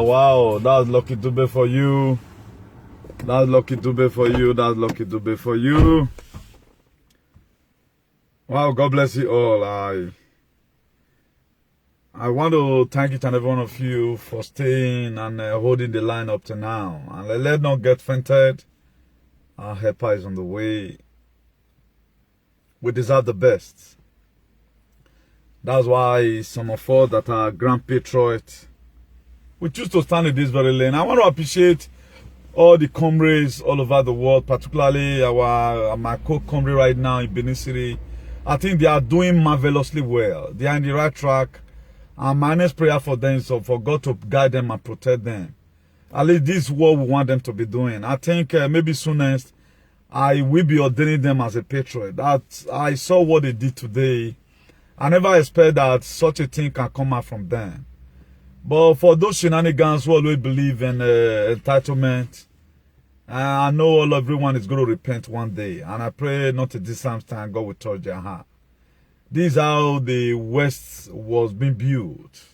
Wow. That's lucky to be for you. That's lucky to be for you. That's lucky to be for you. Wow, God bless you all. I want to thank each and every one of you for staying and holding the line up to now. And let's not get fainted. Our helper is on the way. We deserve the best. That's why some of us that are Grand Patriots, we choose to stand in this very lane. I want to appreciate all the comrades all over the world, particularly my co-comrade right now in Benin City. I think they are doing marvelously well. They are in the right track. And my next prayer for them is for God to guide them and protect them. At least this is what we want them to be doing. I think maybe soonest I will be ordaining them as a patriot. That I saw what they did today. I never expect that such a thing can come out from them. But for those shenanigans who always believe in entitlement, I know everyone is going to repent one day. And I pray not at this time God will touch their heart. This is how the West was being built.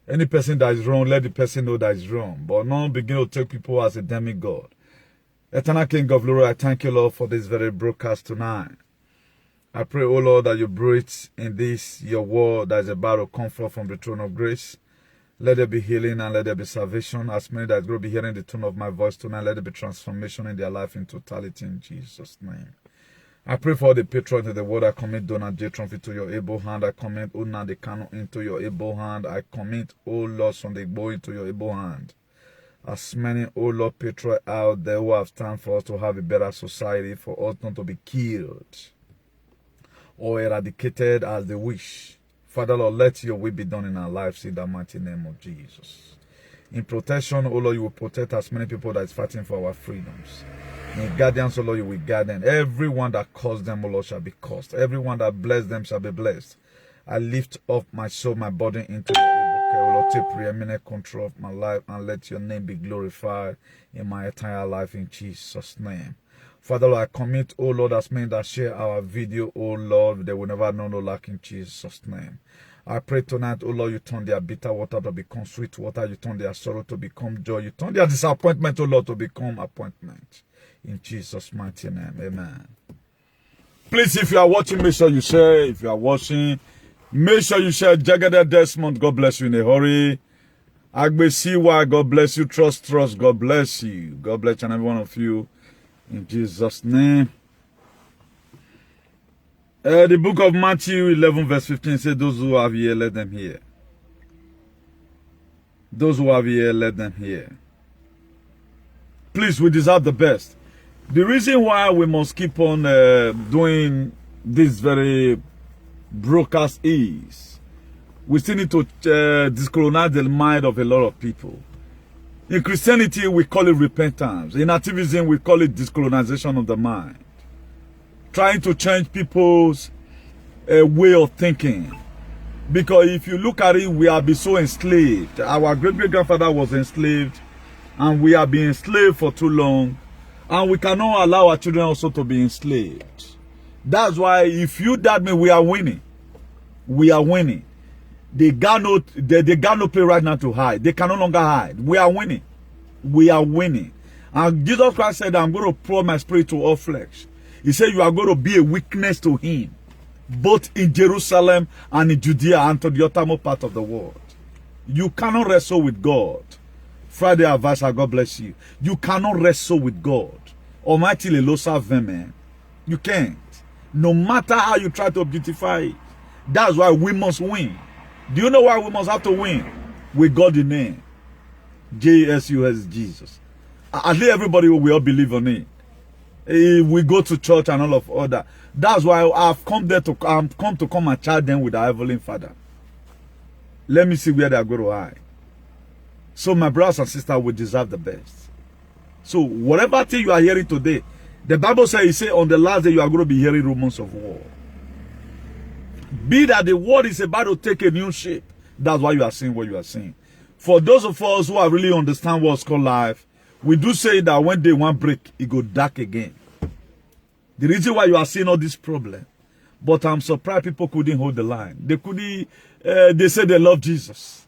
Any person that is wrong, let the person know that is wrong. But not begin to take people as a demigod. Eternal King of Glory, I thank you, Lord, for this very broadcast tonight. I pray, oh Lord, that you breathe in this, your word that is about to come forth from the throne of grace. Let there be healing and let there be salvation. As many that are going to be hearing the tone of my voice tonight, let there be transformation in their life in totality in Jesus' name. I pray for the patrons in the world. I commit Donald J. Trump into your able hand. I commit Unadi Kanu into your able hand. I commit, O Lord, Sunday Igbo into your able hand. As many, O Lord, patriots out there who have stand for us to have a better society, for us not to be killed or eradicated as they wish. Father, Lord, let your will be done in our lives in the mighty name of Jesus. In protection, O Lord, you will protect as many people that is fighting for our freedoms. In guidance, O Lord, you will guide them. Everyone that caused them, O Lord, shall be caused. Everyone that blessed them shall be blessed. I lift up my soul, my body into your able care. O Lord, take preeminent control of my life and let your name be glorified in my entire life in Jesus' name. Father, Lord, I commit, O Lord, as many that share our video, O Lord, they will never know no lack in Jesus' name. I pray tonight, O Lord, you turn their bitter water to become sweet water. You turn their sorrow to become joy. You turn their disappointment, O Lord, to become appointment. In Jesus' mighty name, amen. Please, if you are watching, make sure you share. If you are watching, make sure you share. Jagada Desmond, God bless you in a hurry. Agbe Siwa, God bless you. Trust, God bless you. God bless every one of you. In Jesus' name. The book of Matthew 11 verse 15 says, those who have ear, let them hear. Those who have ear, let them hear. Please, we deserve the best. The reason why we must keep on doing this very broadcast is we still need to decolonize the mind of a lot of people. In Christianity, we call it repentance. In activism, we call it decolonization of the mind. Trying to change people's way of thinking. Because if you look at it, we have been so enslaved. Our great-great-grandfather was enslaved. And we have been enslaved for too long. And we cannot allow our children also to be enslaved. That's why if you doubt me, we are winning. We are winning. They got no place right now to hide. They can no longer hide. We are winning. We are winning. And Jesus Christ said, I'm going to pour my spirit to all flesh. He said, you are going to be a witness to him, both in Jerusalem and in Judea and to the uttermost part of the world. You cannot wrestle with God. Friday advisor, God bless you. You cannot wrestle with God. Almighty Lelosa Vemen. You can't. No matter how you try to beautify it. That's why we must win. Do you know why we must have to win? With God in name. J-E-S-U-S, Jesus. At least everybody will all believe on it. We go to church and all of other. That's why I've come there to come and charge them with the Heavenly Father. Let me see where they are going to hide. So my brothers and sisters will deserve the best. So whatever thing you are hearing today, the Bible says, on the last day you are going to be hearing rumors of war. Be that the world is about to take a new shape. That's why you are seeing what you are seeing. For those of us who are really understand what's called life, we do say that when day one break, it go dark again. The reason why you are seeing all this problem. But I'm surprised people couldn't hold the line. They couldn't, they say they love Jesus.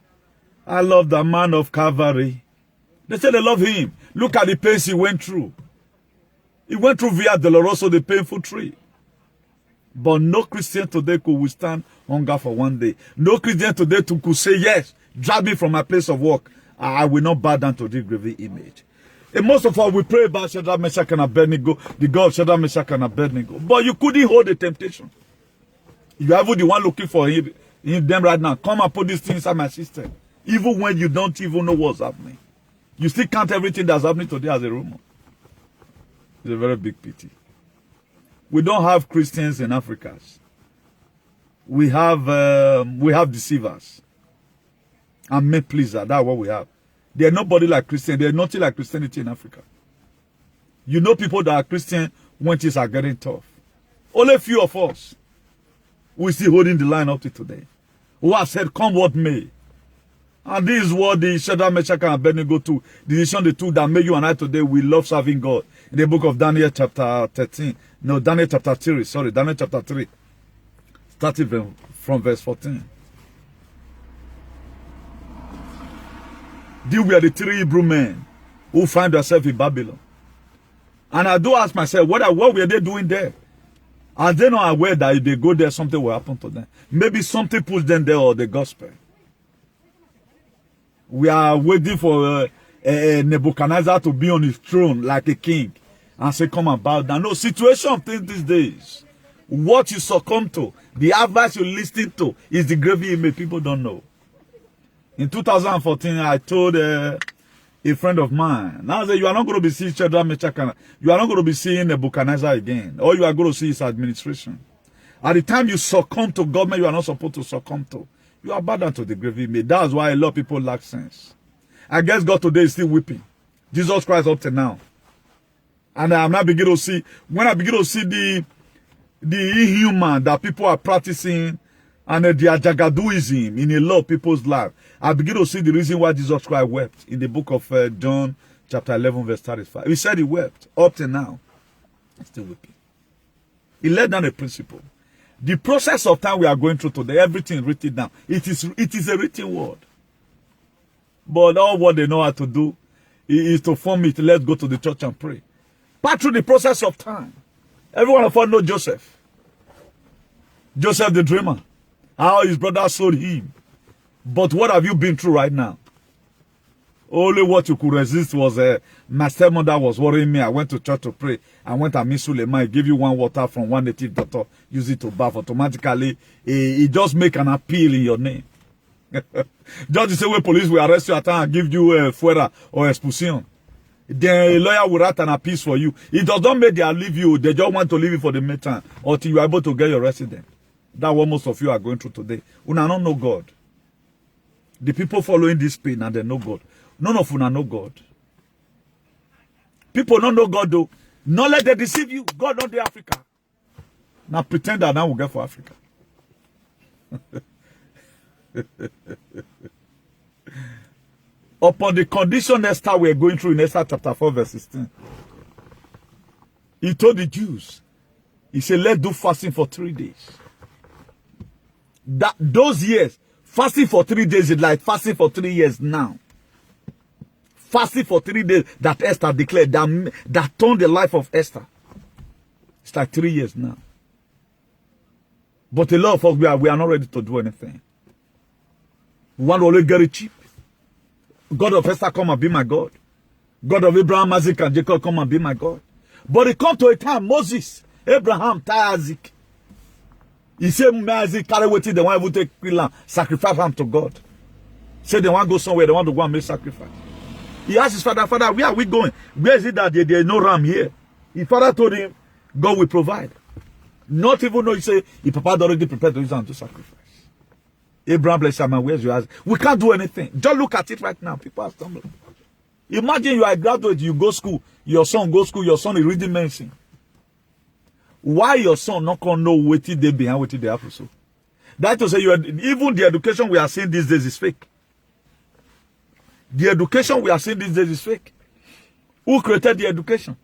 I love the man of Calvary. They say they love him. Look at the pains he went through. He went through Via Dolorosa, the painful tree. But no Christian today could withstand hunger for one day. No Christian today could say, yes, drive me from my place of work. I will not bow down to this graven image. And most of us, we pray about Shadrach, Meshach, and Abednego, the God of Shadrach, Meshach, and Abednego. But you couldn't hold the temptation. You are the one looking for him, them right now. Come and put these things inside my system. Even when you don't even know what's happening. You still count everything that's happening today as a rumor. It's a very big pity. We don't have Christians in Africa. We have deceivers and men pleasers. That's what we have. There's nobody like Christian. There's nothing like Christianity in Africa. You know people that are Christian when things are getting tough. Only a few of us we still holding the line up to today. Who have said, come what may. And this is what the Shadrach, Meshach, and Abednego took. The decision they took that made you and I today, we love serving God. In the book of Daniel chapter 13. No, Daniel chapter 3. Sorry, Daniel chapter 3. Starting from verse 14. These were the 3 Hebrew men who find themselves in Babylon. And I do ask myself, what were they doing there? Are they not aware that if they go there, something will happen to them? Maybe something pushed them there or the gospel. We are waiting for Nebuchadnezzar to be on his throne like a king and say, come and bow down. No, situation of things these days. What you succumb to, the advice you listen to is the graven image people don't know. In 2014, I told a friend of mine, now that you are not going to be seeing Shadrach, Meshach, you are not going to be seeing Nebuchadnezzar again. All you are going to see is administration. At the time you succumb to government you are not supposed to succumb to, you are bound down to the graven image. That's why a lot of people lack sense. I guess God today is still weeping. Jesus Christ up to now. And I'm not beginning to see, when I begin to see the inhuman that people are practicing and the Jagaduism in a lot of people's life, I begin to see the reason why Jesus Christ wept in the book of John chapter 11 verse 35. He said he wept up to now. He's still weeping. He laid down a principle. The process of time we are going through today, everything written down. It is a written word. But all what they know how to do is to form it. Let's go to the church and pray. Pass through the process of time. Every one of us knows Joseph. Joseph the dreamer. How his brother sold him. But what have you been through right now? Only what you could resist was my stepmother was worrying me. I went to church to pray. I went and meet Suleiman. He gave you one water from one native doctor. Use it to bath. Automatically, he just make an appeal in your name. Just the same way police will arrest you at time and give you fuera or expulsion. The lawyer will write an appeal for you. It does not make them leave you. They just want to leave you for the meantime until you are able to get your residence. That's what most of you are going through today. You don't know God. The people following this pain and they know God. None of you know God. People don't know God though. Not let them deceive you. God not the Africa. Now pretend that now we'll get for Africa. Upon the condition Esther we are going through in Esther chapter 4 verse 16. He told the Jews, he said, let's do fasting for 3 days. Those years, fasting for 3 days is like fasting for 3 years now. Fasting for 3 days that Esther declared, that turned the life of Esther. It's like 3 years now. But a lot of us, we are not ready to do anything. We want to only get it cheap. God of Esther, come and be my God. God of Abraham, Isaac, and Jacob, come and be my God. But it comes to a time, Moses, Abraham, Isaac. He said, Isaac, carry with it, they want to take land, sacrifice him to God. Say they want to go somewhere, they want to go and make sacrifice. He asked his father, Father, where are we going? Where is it that there is no ram here? His father told him, God will provide. Not even though he said, his papa already prepared to use him to sacrifice. Abraham bless him, man, where's your eyes? We can't do anything. Just look at it right now. People are stumbling. Imagine you are a graduate, you go school, your son go school, your son is reading medicine. Why your son not gonna know what they behind what they have to so? That to say even the education we are seeing these days is fake. The education we are seeing these days is fake. Who created the education?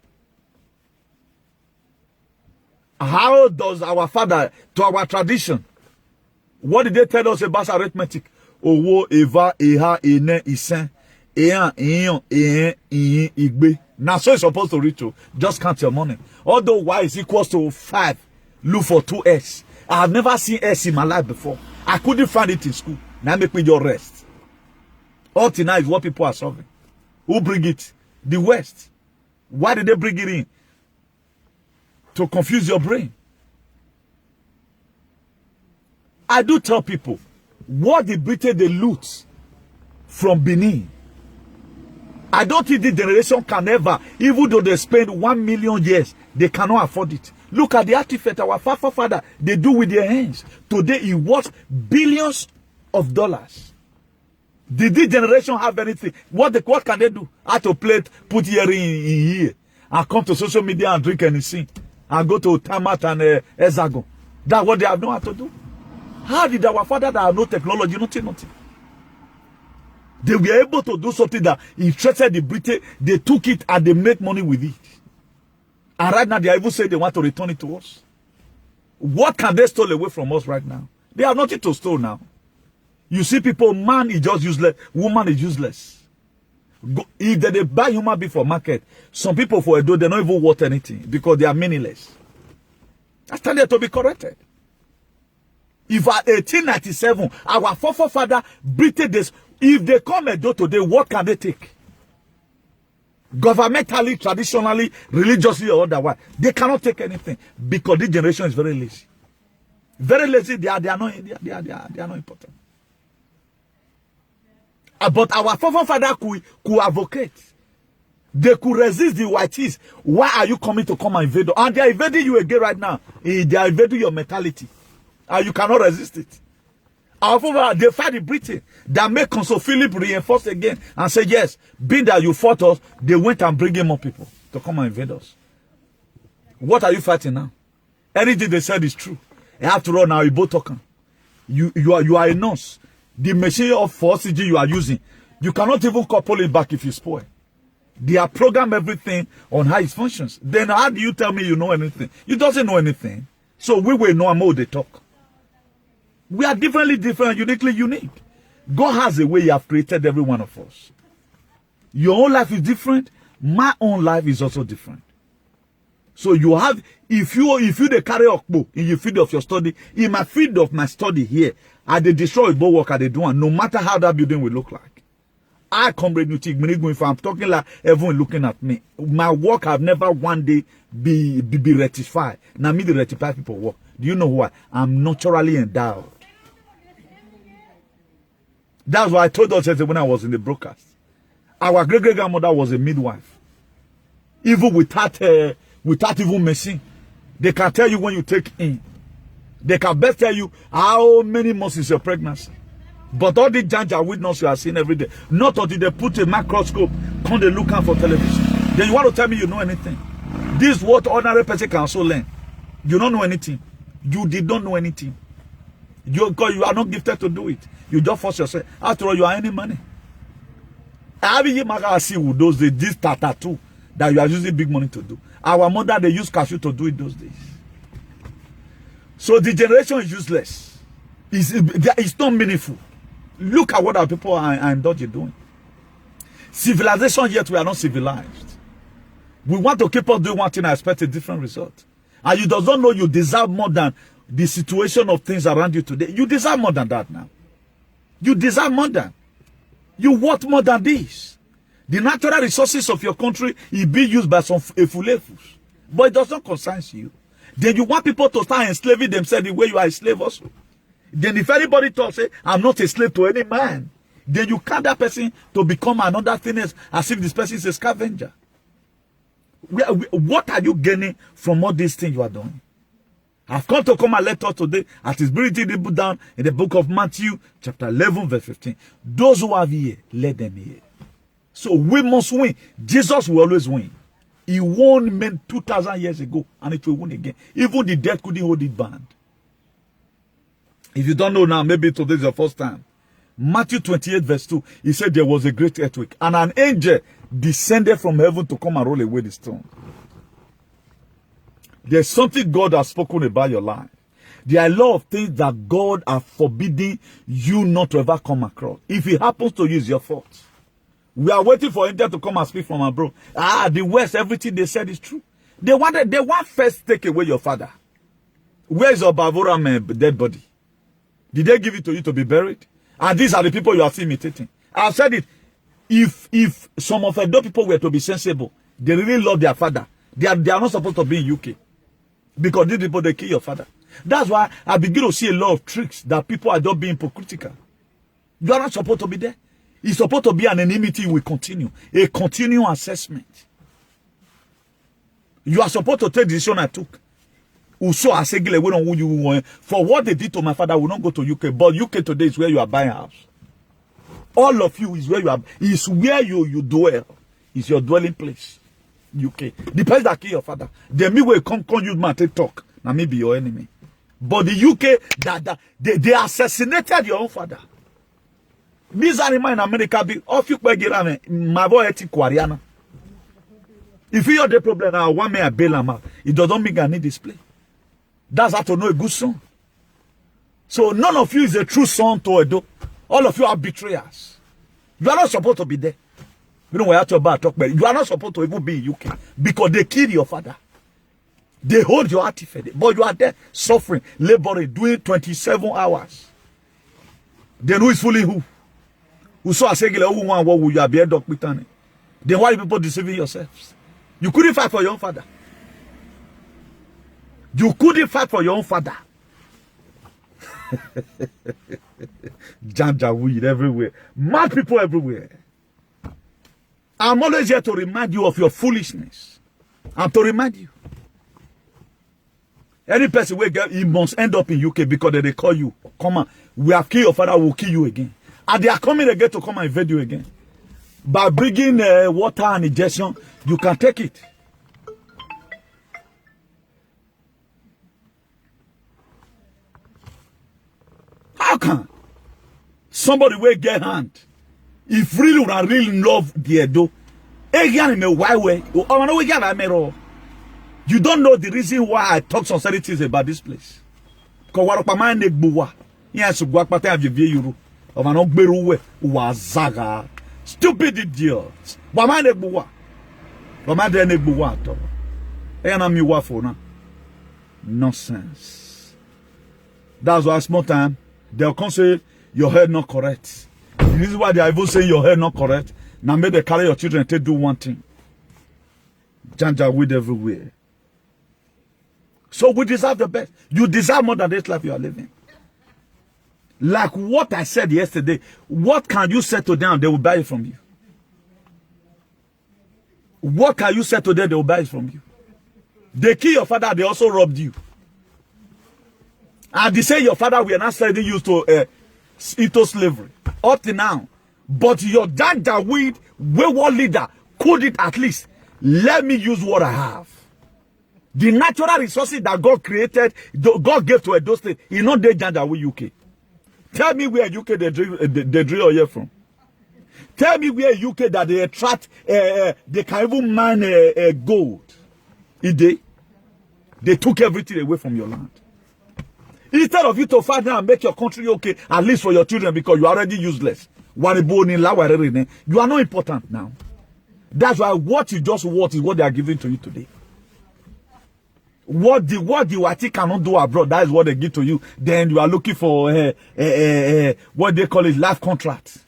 How does our father, to our tradition, what did they tell us about arithmetic? owo, eva, eha, ene, isen, ean, eon, ehen, ihin, igbe. Now, so it's supposed to reach you. Just count your money. Although y is equals to 5, look for 2s. I have never seen s in my life before. I couldn't find it in school. Now make me just rest. All tonight is what people are solving. Who bring it? The West. Why did they bring it in? To confuse your brain. I do tell people, what the British they loot from Benin, I don't think the generation can ever, even though they spend 1 million years, they cannot afford it. Look at the artifact our father they do with their hands. Today it worth billions of dollars. Did this generation have anything? What can they do? How to plate, put earring in here, and come to social media and drink anything, and go to Tamat and Ezago. That's what they have known how to do. How did our father that have no technology, nothing? They were able to do something that interested the British. They took it and they make money with it. And right now they even say they want to return it to us. What can they steal away from us right now? They have nothing to steal now. You see people, man is just useless, woman is useless. If they buy human being for market, some people for Edo, they're not even worth anything because they are meaningless. That's time to be corrected. If at 1897, our forefather, British, if they come Edo today, what can they take? Governmentally, traditionally, religiously, or otherwise, they cannot take anything because this generation is very lazy. Very lazy. They are not important. But our forefather could advocate. They could resist the whiteys. Why are you coming to come and invade? And they are invading you again right now. They are invading your mentality. And you cannot resist it. Our forefathers, they fight the Britain. That made Consul Philip reinforce again and say, yes, being that you fought us, they went and bring in more people to come and invade us. What are you fighting now? Anything they said is true. After all, now you both talking. You are a nurse. The machine of 4CG you are using, you cannot even couple it back if you spoil. They are programmed everything on how it functions. Then how do you tell me you know anything? You doesn't know anything. So we will know how they talk. We are different, uniquely unique. God has a way He has created every one of us. Your own life is different. My own life is also different. So you have, if you they carry Okbo in your field of your study, in my field of my study here, I they destroy both work at the doing, no matter how that building will look like. I comrade Nutik, if I'm talking like everyone looking at me, my work have never one day be rectified. Now me the rectify people work. Do you know why? I'm naturally endowed. That's why I told us when I was in the broadcast. Our great-great-grandmother was a midwife. Even without even machine. They can tell you when you take in. They can best tell you how many months is your pregnancy. But all the janja witness you are seeing every day, not until they put a microscope, come they look out for television. Then you want to tell me you know anything. This is what ordinary person can also learn. You don't know anything. You did not know anything. You are not gifted to do it. You just force yourself. After all, you are earning money. I have see with those days, this tattoo that you are using big money to do. Our mother, they use cashew to do it those days. So the generation is useless. It's not meaningful. Look at what our people are indulging doing. Civilization, yet we are not civilized. We want to keep on doing one thing and expect a different result. And you does not know you deserve more than the situation of things around you today. You deserve more than that now. You deserve more than. You want more than this. The natural resources of your country is being used by some efulefus. But it does not concern you. Then you want people to start enslaving themselves the way you are a slave also. Then if anybody talks, say, I'm not a slave to any man, then you count that person to become another thing as if this person is a scavenger. What are you gaining from all these things you are doing? I've come to come and let us today, as is written down in the book of Matthew, chapter 11, verse 15. Those who have ear, let them hear. So we must win. Jesus will always win. He won men 2,000 years ago, and it will win again. Even the dead couldn't hold it banned. If you don't know now, maybe today is your first time. Matthew 28, verse 2, he said there was a great earthquake, and an angel descended from heaven to come and roll away the stone. There's something God has spoken about your life. There are a lot of things that God are forbidding you not to ever come across. If it happens to you, it's your fault. We are waiting for India to come and speak from abroad. The West, everything they said is true. They want first take away your father. Where is your Bavoram dead body? Did they give it to you to be buried? And these are the people you are still imitating. I've said it. If some of those people were to be sensible, they really love their father. They are not supposed to be in UK. Because these people, they kill your father. That's why I begin to see a lot of tricks that people are just being hypocritical. You are not supposed to be there. It's supposed to be an enmity will continue. A continual assessment. You are supposed to take the decision I took. For what they did to my father, I will not go to UK. But UK today is where you are buying a house. All of you is where you are. Is where you dwell. Is your dwelling place. UK. The place that kill your father. The me will come use man to talk. Now me be your enemy. But the UK, they assassinated your own father. These animals in America be off you my boy Kwariana. If you have the problem now, one may bail him out. It doesn't mean I need display. That's how to know a good son. So none of you is a true son to Edo. All of you are betrayers. You are not supposed to be there. You know what I talk about? You are not supposed to even be in UK because they killed your father. They hold your artifact, but you are there suffering, laboring, doing 27 hours. Then who is fooling who? Who saw a single one what you are being dog with? Then why are people deceiving yourselves? You couldn't fight for your own father. You couldn't fight for your own father. Janja weed everywhere. Mad people everywhere. I'm always here to remind you of your foolishness. And to remind you. Any person will get, he must end up in UK because they call you. Come on. We have killed your father, we'll kill you again. And they are coming again to come and invade you again. By bringing water and injection, you can take it. How can somebody will get hand? If really love the Edo, you don't know the reason why I talk some certain things about this place. Because stupid idiots. Nonsense. That's why small time they'll come say your head not correct. The reason why they are even saying your head not correct. Now maybe they carry your children to do one thing. Janja weed everywhere. So we deserve the best. You deserve more than this life you are living. Like what I said yesterday, what can you say to them? They will buy it from you. What can you say to them? They will buy it from you. They kill your father, they also robbed you. And they say your father will not sending you to into slavery. Up to now. But your Janja weed wayward leader couldn't at least let me use what I have. The natural resources that God created, God gave to Edo State, is not the Janja weed UK. Tell me where UK they drill oil from. Tell me where UK that they attract, they can even mine gold. They took everything away from your land. Instead of you to fight now and make your country okay, at least for your children, because you are already useless. You are not important now. That's why what you just want is what they are giving to you today. What the Wati cannot do abroad, that is what they give to you. Then you are looking for what they call it, life contract.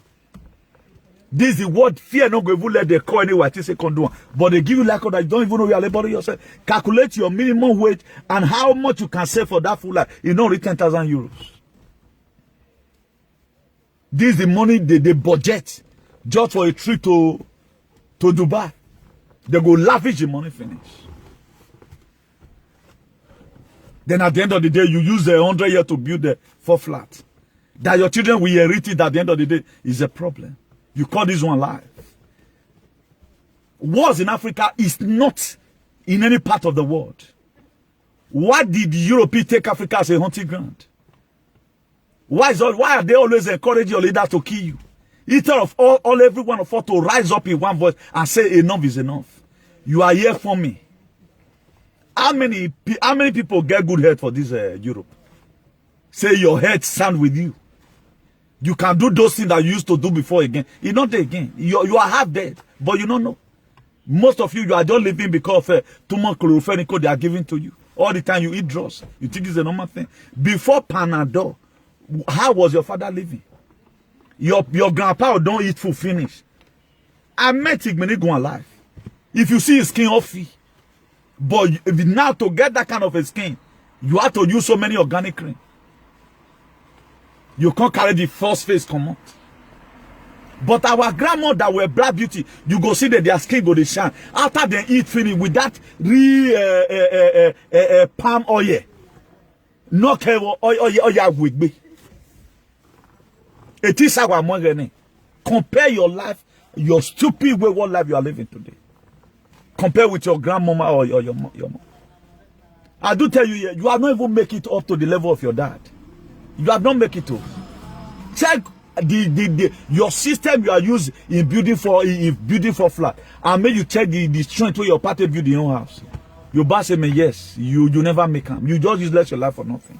This is what fear not going to let the call any Wati say can do. But they give you like that you don't even know you are laboring yourself. Calculate your minimum wage and how much you can save for that full life. You know, 10,000 euros. This is the money they budget just for a trip to Dubai. They go lavish the money finish. Then at the end of the day, you use the 100 years to build the 4 flats. That your children will inherit it at the end of the day is a problem. You call this one life. Wars in Africa is not in any part of the world. Why did the Europeans take Africa as a hunting ground? Why are they always encouraging your leaders to kill you? Instead of every one of us to rise up in one voice and say enough is enough. You are here for me. How many people get good health for this Europe? say your head stand with you. You can do those things that you used to do before again. It's not there again. You are half dead, but you don't know. Most of you are just living because of too much chlorophyll they are giving to you. All the time you eat drugs. You think it's a normal thing. Before Panadol, how was your father living? Your grandpa don't eat food finish. I met Igmeni go alive. If you see his skin off, but now to get that kind of a skin, you have to use so many organic cream. You can't carry the first face come out. But our grandma that were black beauty, you go see that their skin go to shine. After they eat finish with that palm oil. No care oil with me. It is our money. Compare your life, your stupid way, what life you are living today. Compare with your grandmama or your mom. I do tell you, you have not even make it up to the level of your dad. You have not make it up. Check your system you are using in building for flat, and make you check the strength where your party build in your house. Your boss say me yes, you never make them. You just useless your life for nothing.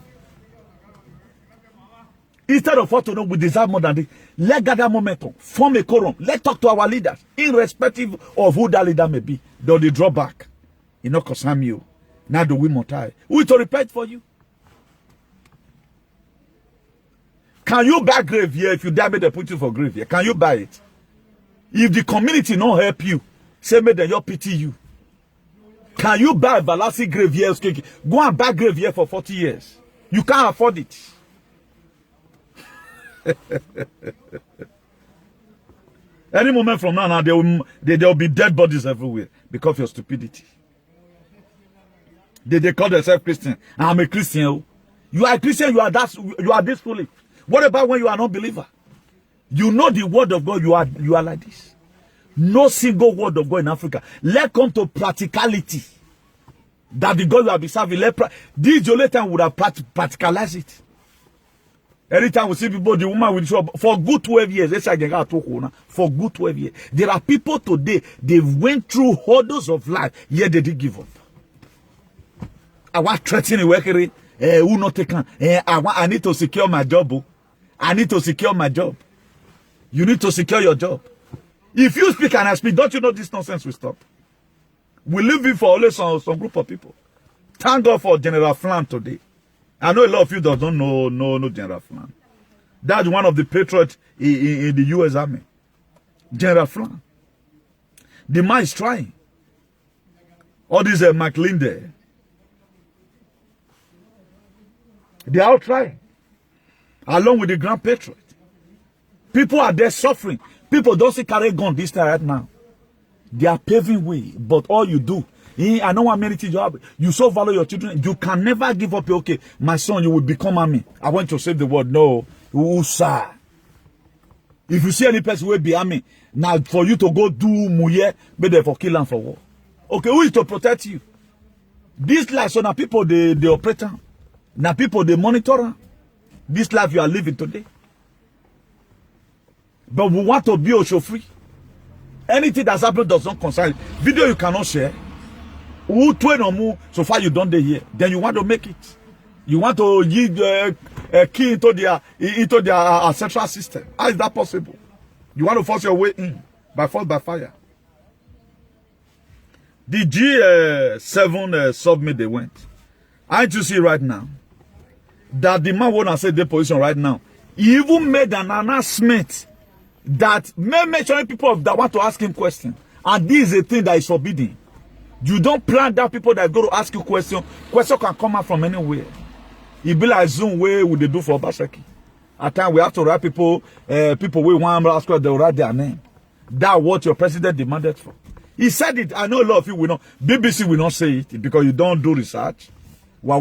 Instead of what to know, we deserve more than this. Let's gather momentum, form a quorum. Let's talk to our leaders, irrespective of who that leader may be. Though they draw back, you know, concern you. Now do we multiply? We to repent for you. Can you buy grave here if you die? They put you for grave here. Can you buy it? If the community not help you, say me then you pity you. Can you buy a Valasi grave here? Go and buy grave here for 40 years. You can't afford it. Any moment from now, there will be dead bodies everywhere because of your stupidity. They call themselves Christian. I'm a Christian. You are a Christian. You are this foolish. What about when you are not believer? You know the word of God. You are like this. No single word of God in Africa. Let's come to practicality. That the God you have been serving. This Jonathan would have practicalized it. Every time we see people, the woman will show up for good 12 years. For good 12 years. There are people today, they went through hurdles of life, yet they didn't give up. I was threatening working. Who not taken? I need to secure my job. I need to secure my job. You need to secure your job. If you speak and I speak, don't you know this nonsense will stop? We live in for always some group of people. Thank God for General Flan today. I know a lot of you don't know General Flan. That's one of the patriots in the U.S. Army. General Flan. The man is trying. All these McLean, they are all trying. Along with the Grand Patriot. People are there suffering. People don't see carry gun this time right now. They are paving way. But all you do, I know how many things you have. You so value your children. You can never give up. Okay, my son, you will become army. I want to save the world. No. Sir. If you see any person will be army, now for you to go do muye, be there for kill and for war. Okay, who is to protect you? This life, so now people they operate. Now people they monitor. This life you are living today. But we want to be also free. Anything that's happened does not concern you. Video you cannot share. Who train or move so far you don't dey here. Then you want to make it. You want to give a key into their ancestral system. How is that possible? You want to force your way in by force by fire. The G7 summit they went. I you see right now that the man wanna say their position right now. He even made an announcement that may make sure people that want to ask him questions. And this is a thing that is forbidden. You don't plan down people that go to ask you questions. Question can come out from anywhere. It be like Zoom where would they do for Obaseki. At times we have to write people we want to ask what they write their name. That's what your president demanded for. He said it. I know a lot of you will not. BBC will not say it because you don't do research. You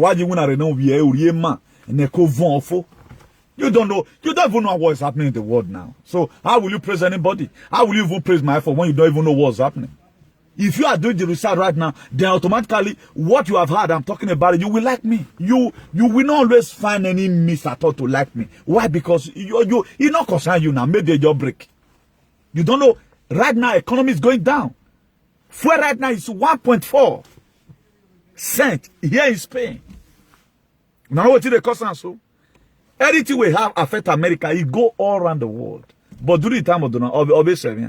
don't know. You don't even know what is happening in the world now. So how will you praise anybody? How will you even praise my effort when you don't even know what's happening? If you are doing the research right now, then automatically what you have heard, I'm talking about it, you will like me. You will not always find any miss at all to like me. Why? Because you not concern you now. Maybe your break. You don't know. Right now, economy is going down. Fuel right now is 1.4 cents here in Spain. Now what is the cost so? Anything we have affect America, it go all around the world. But during the time of Donald, obviously,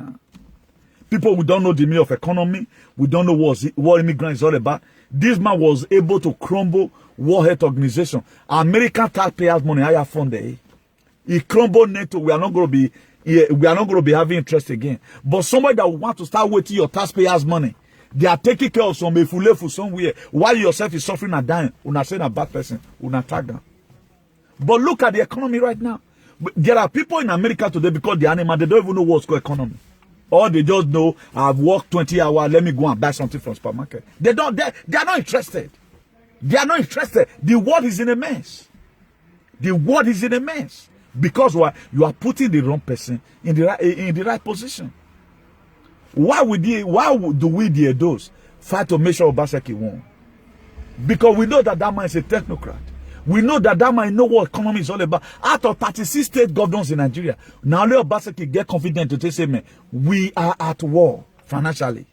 people who don't know the meaning of economy, we don't know what immigrants is all about. This man was able to crumble World Health Organization. American taxpayers' money, higher funded. He crumbled NATO. We are not going to be having interest again. But somebody that want to start waiting your taxpayers' money, they are taking care of some efulefu somewhere while yourself is suffering and dying. Una saying a bad person, una tag them. But look at the economy right now. There are people in America today because they're animal, they don't even know what's called economy. Or they just know, I've worked 20 hours, let me go and buy something from supermarket. They are not interested. They are not interested. The world is in a mess. The world is in a mess. Because why? You are putting the wrong person in the right position. Why do we the those fight to make sure Obaseki won? Because we know that man is a technocrat. We know that man know what economy is all about. Out of 36 state governors in Nigeria, now let Obaseki get confident to say, man, we are at war financially.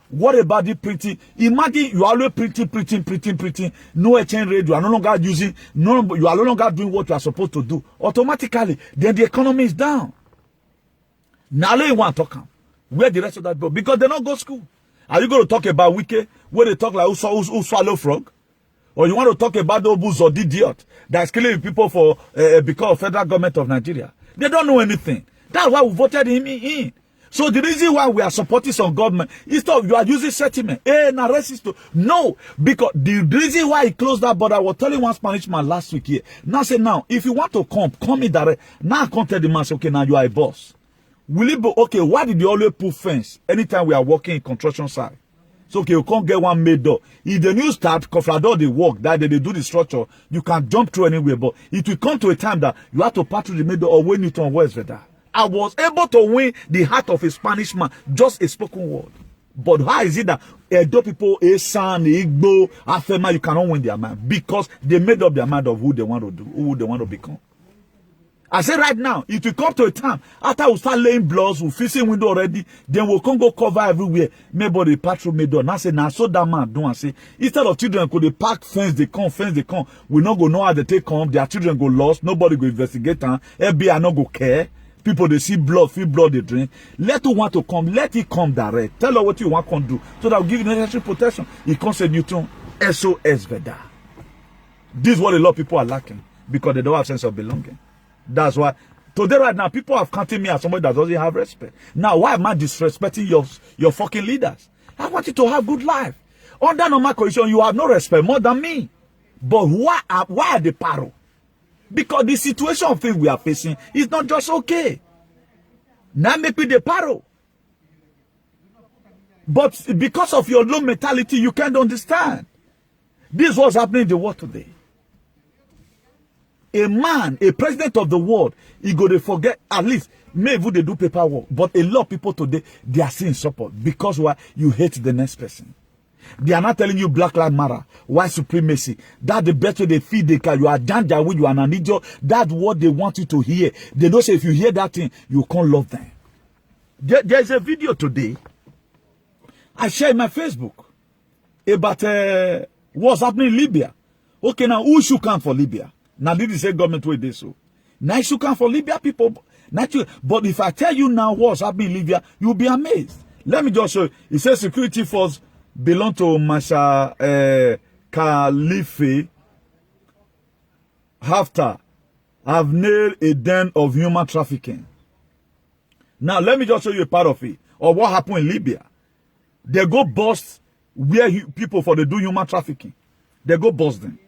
What about the printing? Imagine you are always printing. No exchange rate. You are no longer using. You are no longer doing what you are supposed to do. Automatically, then the economy is down. Now you want to talk where the rest of that go because they don't go to school. Are you going to talk about Wike where they talk like who swallow frog? Or you want to talk about the Obus or the idiot that's killing people for because of federal government of Nigeria? They don't know anything. That's why we voted him in. So the reason why we are supporting some government is that you are using sentiment. No, because the reason why he closed that border, I was telling one Spanish man last week here. Now say now, if you want to come in direct. Now I can't tell the man, say, okay, now you are a boss. Will it be okay? Why did they always put fence anytime we are working in construction site? So okay, you can't get one made door. If the new start, Conflador they work, that they do the structure, you can jump through anywhere. But it will come to a time that you have to pass through the middle or when you turn west that. I was able to win the heart of a Spanish man, just a spoken word. But how is it that Edo people, Esan, Igbo, Afema, you cannot win their mind? Because they made up their mind of who they want to do, who they want to become. I say right now, it will come to a time, after we start laying blocks, we fixing window already, then we'll come go cover everywhere. Maybe the patrol made door. Now say, now so that man do and say, instead of children could they park fence, they come, we not go know how they take come, their children go lost, nobody go investigate them, FBI not go care. People they see blood, feel blood they drink. Let who want to come, let it come direct. Tell her what you want to do. So that will give you necessary protection. It comes a Newton SOS Veda. This is what a lot of people are lacking because they don't have sense of belonging. That's why today right now people have counted me as somebody that doesn't have respect. Now why am I disrespecting your fucking leaders? I want you to have good life. Under normal condition, you have no respect more than me. But why are they paro? Because the situation of things we are facing is not just okay. Now make me the paro. But because of your low mentality, you can't understand. This is what's happening in the world today. A man, a president of the world, he go to forget, at least, maybe they do paperwork. But a lot of people today, they are seeing support. Because why? You hate the next person. They are not telling you Black Lives Matter, white supremacy. That's the best way they feed the car. You are Janjaweed, you are an idiot. That's what they want you to hear. They don't say if you hear that thing, you can't love them. There's a video today I share in my Facebook about what's happening in Libya. Okay, now who should come for Libya? Now this is a government way they so. Now you should come for Libya people. But if I tell you now what's happening in Libya, you'll be amazed. Let me just show you. It says security force belong to Masha Khalifa Haftar have nailed a den of human trafficking. Now, let me just show you a part of it, or what happened in Libya. They go bust where people for they do human trafficking. They go bust them.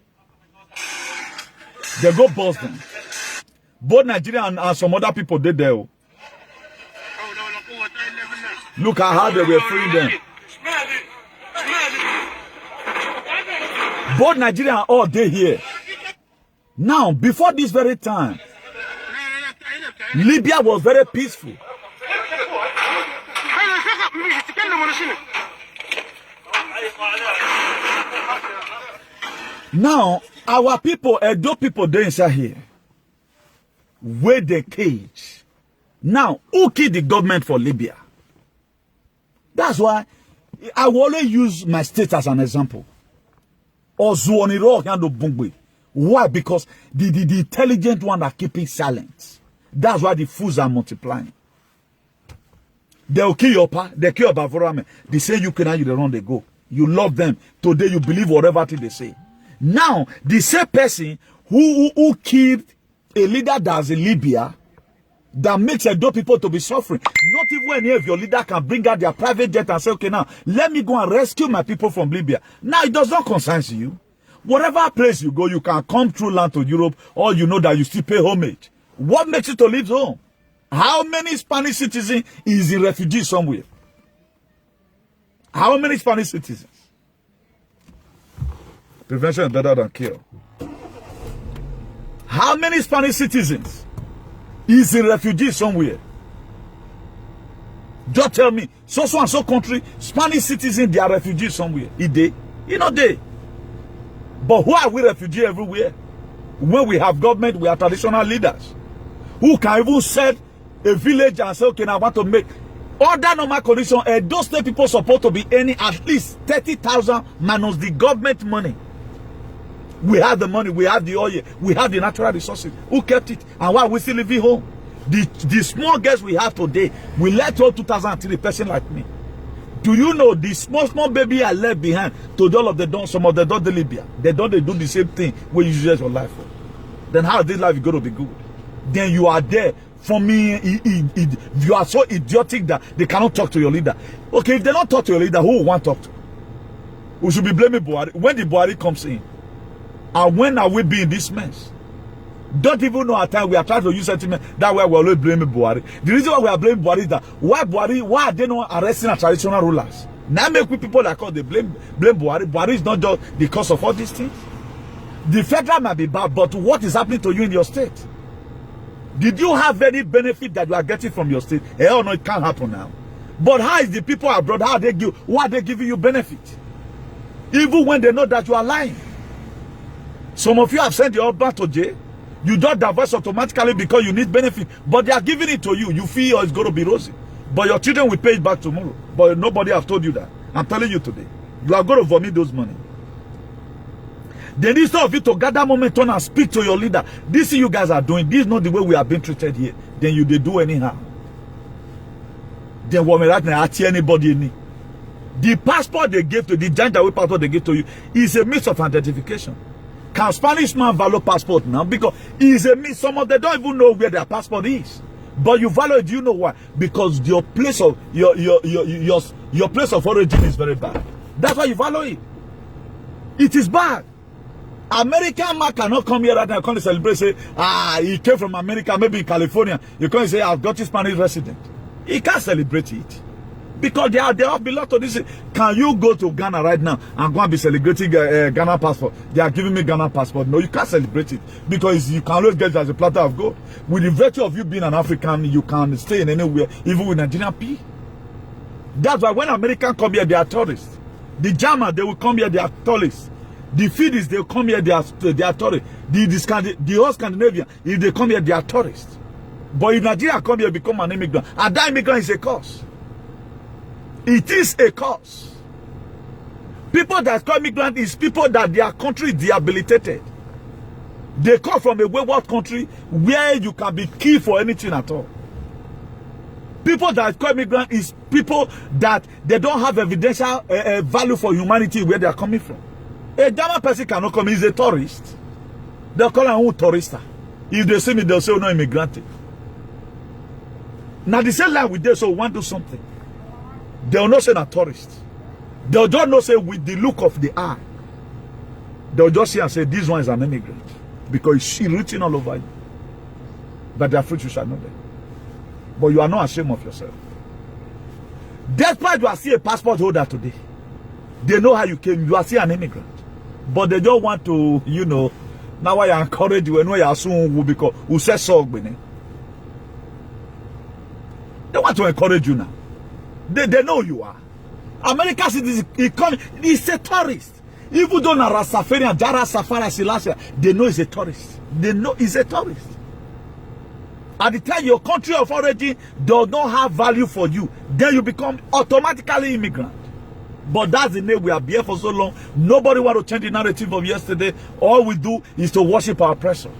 They go bust them. Both Nigeria and some other people did there. Look at how they were freeing them. Both Nigeria and all day here. Now, before this very time, Libya was very peaceful. Now, our people, Edo people, they inside here, where they cage. Now, who killed the government for Libya? That's why I will always use my state as an example. Ozuoniro Hando Bungwe. Why? Because the intelligent one are keeping silent. That's why the fools are multiplying. They'll kill your pa, they kill your Bavorame. They say you cannot, you the run, they go. You love them. Today you believe whatever thing they say. Now, the same person who killed a leader that's in Libya, that makes a dope people to be suffering. Not even any of your leader can bring out their private jet and say, okay, now, let me go and rescue my people from Libya. Now, it does not concern you. Whatever place you go, you can come through land to Europe, or you know that you still pay homage. What makes you to leave home? How many Spanish citizens is in refugee somewhere? How many Spanish citizens? Prevention is better than cure. How many Spanish citizens is in refugee somewhere? Just tell me, so and so country, Spanish citizens, they are refugees somewhere. They? You know they. But who are we refugees everywhere? When we have government, we are traditional leaders who can even set a village and say, okay, now I want to make other normal conditions. Those state people supposed to be earning at least 30,000 minus the government money. We have the money, we have the oil, we have the natural resources. Who kept it? And why we still living home? The small girls we have today, we let all 2003 person like me. Do you know the small baby I left behind to all of the done, some of the done the Libya. They do the same thing where you use your life for. Then how is this life going to be good? Then you are there. For me, you are so idiotic that they cannot talk to your leader. Okay, if they don't talk to your leader, who will want to talk to? We should be blaming Buhari. When the Buhari comes in, and when are we being this mess? Don't even know at time we are trying to use sentiment that way we always blaming Buhari. The reason why we are blaming Buhari is that why are they not arresting our traditional rulers? Now make people like us they blame Buhari. Buhari is not just the cause of all these things. The federal might be bad, but what is happening to you in your state? Did you have any benefit that you are getting from your state? Hell no, it can't happen now. But how is the people abroad? Why are they giving you benefit? Even when they know that you are lying. Some of you have sent your husband to jail. You don't divorce automatically because you need benefit. But they are giving it to you. You feel it's going to be rosy. But your children will pay it back tomorrow. But nobody have told you that. I'm telling you today. You are going to vomit those money. Then instead of you to gather momentum and speak to your leader, this thing you guys are doing, this is not the way we are being treated here. Then they do anyhow. Then what me right now, anybody in the passport they gave to the Janjaweed passport they give to you is a means of identification. Can Spanish man value passport now? Because it's a means. Some of them don't even know where their passport is. But you value it. Do you know why? Because your place of your place of origin is very bad. That's why you value it. It is bad. American man cannot come here right now, come to celebrate, say, he came from America, maybe in California. You can't say, I've got a Spanish resident. He can't celebrate it. Because they all belong to this. Can you go to Ghana right now and go and be celebrating Ghana passport? They are giving me Ghana passport. No, you can't celebrate it. Because you can always get it as a platter of gold. With the virtue of you being an African, you can stay in anywhere, even with Nigerian P. That's why when Americans come here, they are tourists. The Germans, they will come here, they are tourists. The Fides, they come here, they are tourists. The whole Scandinavia, if they come here, they are tourists. But if Nigeria come here, become an immigrant, and that immigrant is a cause. It is a cause. People that call immigrant is people that their country is debilitated. They come from a wayward country where you can be killed for anything at all. People that call immigrant is people that they don't have evidential value for humanity where they are coming from. A German person cannot come. He's a tourist. They'll call him a tourist. If they see me, they'll say, oh, no, immigrant. Now, the same line with them, so want to do something. They'll not say a tourist. They'll just not say with the look of the eye. They'll just say and say, this one is an immigrant. Because she's written all over you. But their fruit you shall know them. But you are not ashamed of yourself. Despite you are still a passport holder today. They know how you came. You are still an immigrant. But they don't want to, you know, now I encourage you and you are soon because who says so. They want to encourage you now. They know you are. America is a tourist. Even though Rastafarian, Jara Safari Silasha, they know he's a tourist. They know he's a tourist. At the time your country of origin does not have value for you, then you become automatically immigrant. But that's the name we have been here for so long. Nobody want to change the narrative of yesterday. All we do is to worship our oppressor.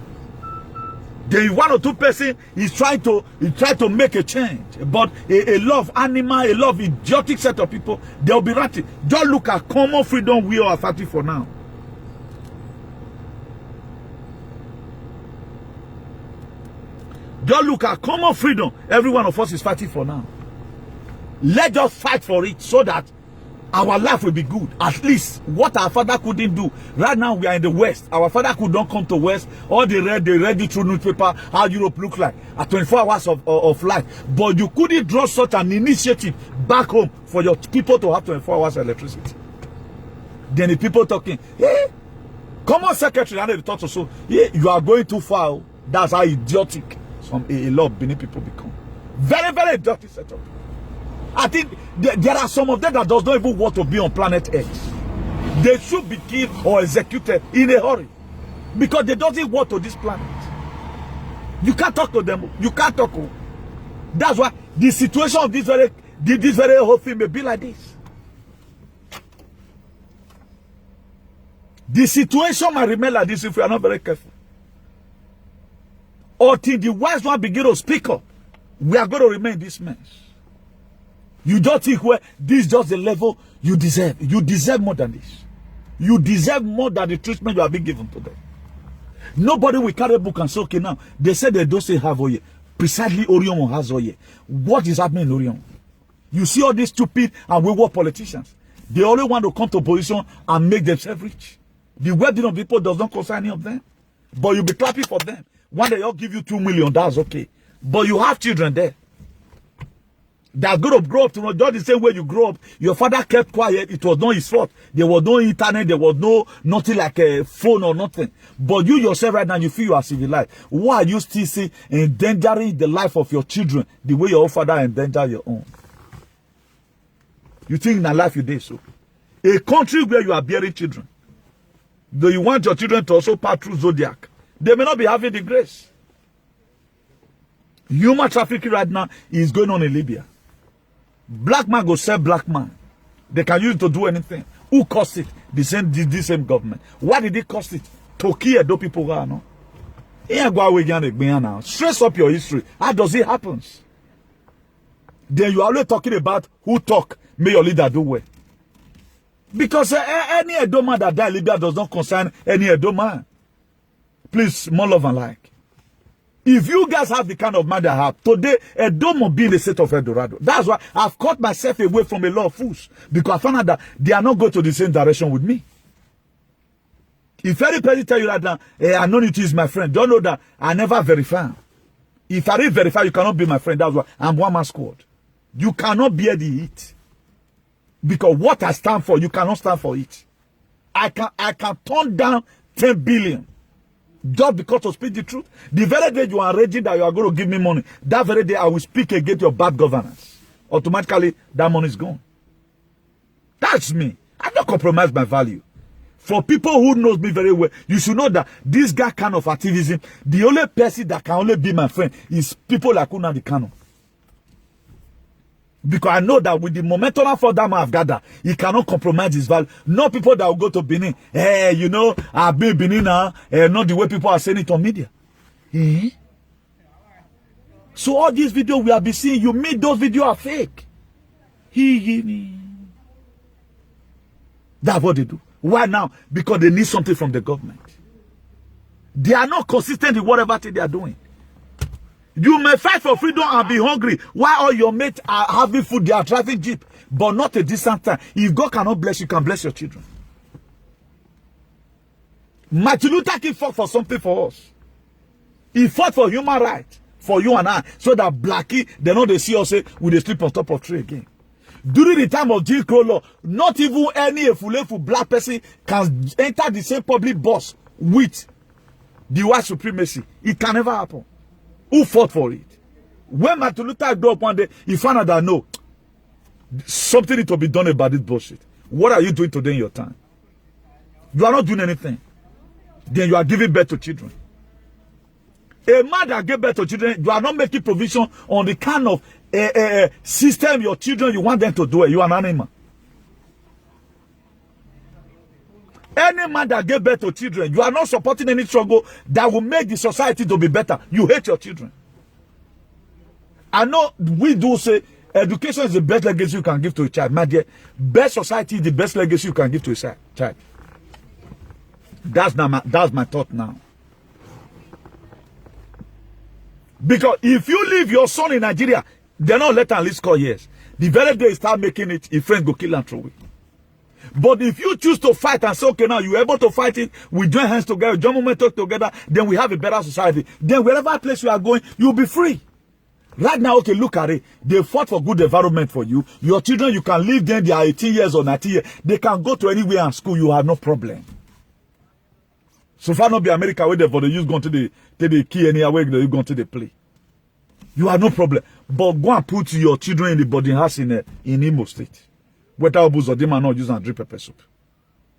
The one or two person is trying to make a change, but a lot of animal, a lot of idiotic set of people, they'll be ranting. Just look at common freedom we are fighting for now. Just look at common freedom every one of us is fighting for now. Let's just fight for it so that our life will be good. At least what our father couldn't do. Right now we are in the West. Our father could not come to West. All they read it through newspaper how Europe look like at 24 hours of life. But you couldn't draw such an initiative back home for your people to have 24 hours of electricity. Then the people talking, hey, common secretary, and they talk to so, yeah, you are going too far. That's how idiotic a lot of Benin people become. Very, very idiotic setup. I think there are some of them that does not even want to be on planet Earth. They should be killed or executed in a hurry because they don't want to this planet. You can't talk to them. You can't talk. That's why the situation of this very whole thing may be like this. The situation might remain like this if we are not very careful. Until the wise one begin to speak up, we are going to remain this mess. You don't think where this is just the level you deserve. You deserve more than this. You deserve more than the treatment you have been given to them. Nobody will carry a book and say, okay, now, they said they don't say have Oye. Precisely Orion has Oye. What is happening in Orion? You see all these stupid and wayward politicians. They only want to come to position and make themselves rich. The well-being of people does not concern any of them. But you'll be clapping for them. One day they'll give you 2 million, that's okay. But you have children there. They're going to grow up to just the same way you grow up. Your father kept quiet. It was not his fault. There was no internet. There was nothing like a phone or nothing. But you yourself right now, you feel you are civilized. Why are you still endangering the life of your children the way your own father endangered your own? You think in a life you did so? A country where you are bearing children, though you want your children to also pass through Zodiac, they may not be having the grace. Human trafficking right now is going on in Libya. Black man go sell black man. They can use it to do anything. Who caused it? The same government. Why did it cost it? To kill those people. No? Stress up your history. How does it happen? Then you are always talking about who talk. May your leader do well. Because any Edo man that died in Libya does not concern any Edo man. Please, more love and like. If you guys have the kind of mind I have, today, Edo will be in the state of Eldorado. That's why I've cut myself away from a lot of fools. Because I found out that they are not going to the same direction with me. If anybody tell you that I know it is my friend, don't know that I never verify. If I didn't verify, you cannot be my friend. That's why I'm one man squad. You cannot bear the heat. Because what I stand for, you cannot stand for it. I can turn down 10 billion. Just because to speak the truth. The very day you are raging that you are going to give me money, that very day I will speak against your bad governance. Automatically, that money is gone. That's me. I don't compromise my value. For people who knows me very well, you should know that this guy kind of activism, the only person that can only be my friend is people like Nnamdi Kanu. Because I know that with the momentum for that man I've gathered, he cannot compromise his value. Not people that will go to Benin. Hey, you know, I've been Benin now. Not the way people are saying it on media. So all these videos we have been seeing, you made those videos are fake. That's what they do. Why now? Because they need something from the government. They are not consistent in whatever thing they are doing. You may fight for freedom and be hungry while all your mates are having food, they are driving jeep, but not a decent time. If God cannot bless you, can bless your children. Martin Luther King fought for something for us. He fought for human rights for you and I, so that Blackie, they know they see us say, will they sleep on top of tree again. During the time of Jim Crow law, not even any Efulefu black person can enter the same public bus with the white supremacy. It can never happen. Who fought for it? When Martin Luther grew up one day, he found out that no, something needs to be done about this bullshit. What are you doing today in your time? You are not doing anything. Then you are giving birth to children. A man that gave birth to children, you are not making provision on the kind of system your children, you want them to do it. You are an animal. Any man that gave birth to children, you are not supporting any struggle that will make the society to be better. You hate your children. I know we do say education is the best legacy you can give to a child. My dear, best society is the best legacy you can give to a child. That's my thought now. Because if you leave your son in Nigeria, they're not let him live score years. The very day you start making it, your friends go kill and throw it. But if you choose to fight and say, okay, now you're able to fight it, we join hands together, join movement together, then we have a better society. Then wherever place you are going, you'll be free. Right now, okay, look at it. They fought for good environment for you. Your children, you can leave them, they are 18 years or 19 years. They can go to anywhere and school, you have no problem. So far not be America where they use going to the key anywhere where they going to the play. You have no problem. But go and put your children in the boarding house in Imo State. Whether Obus or them are not using drip pepper soup.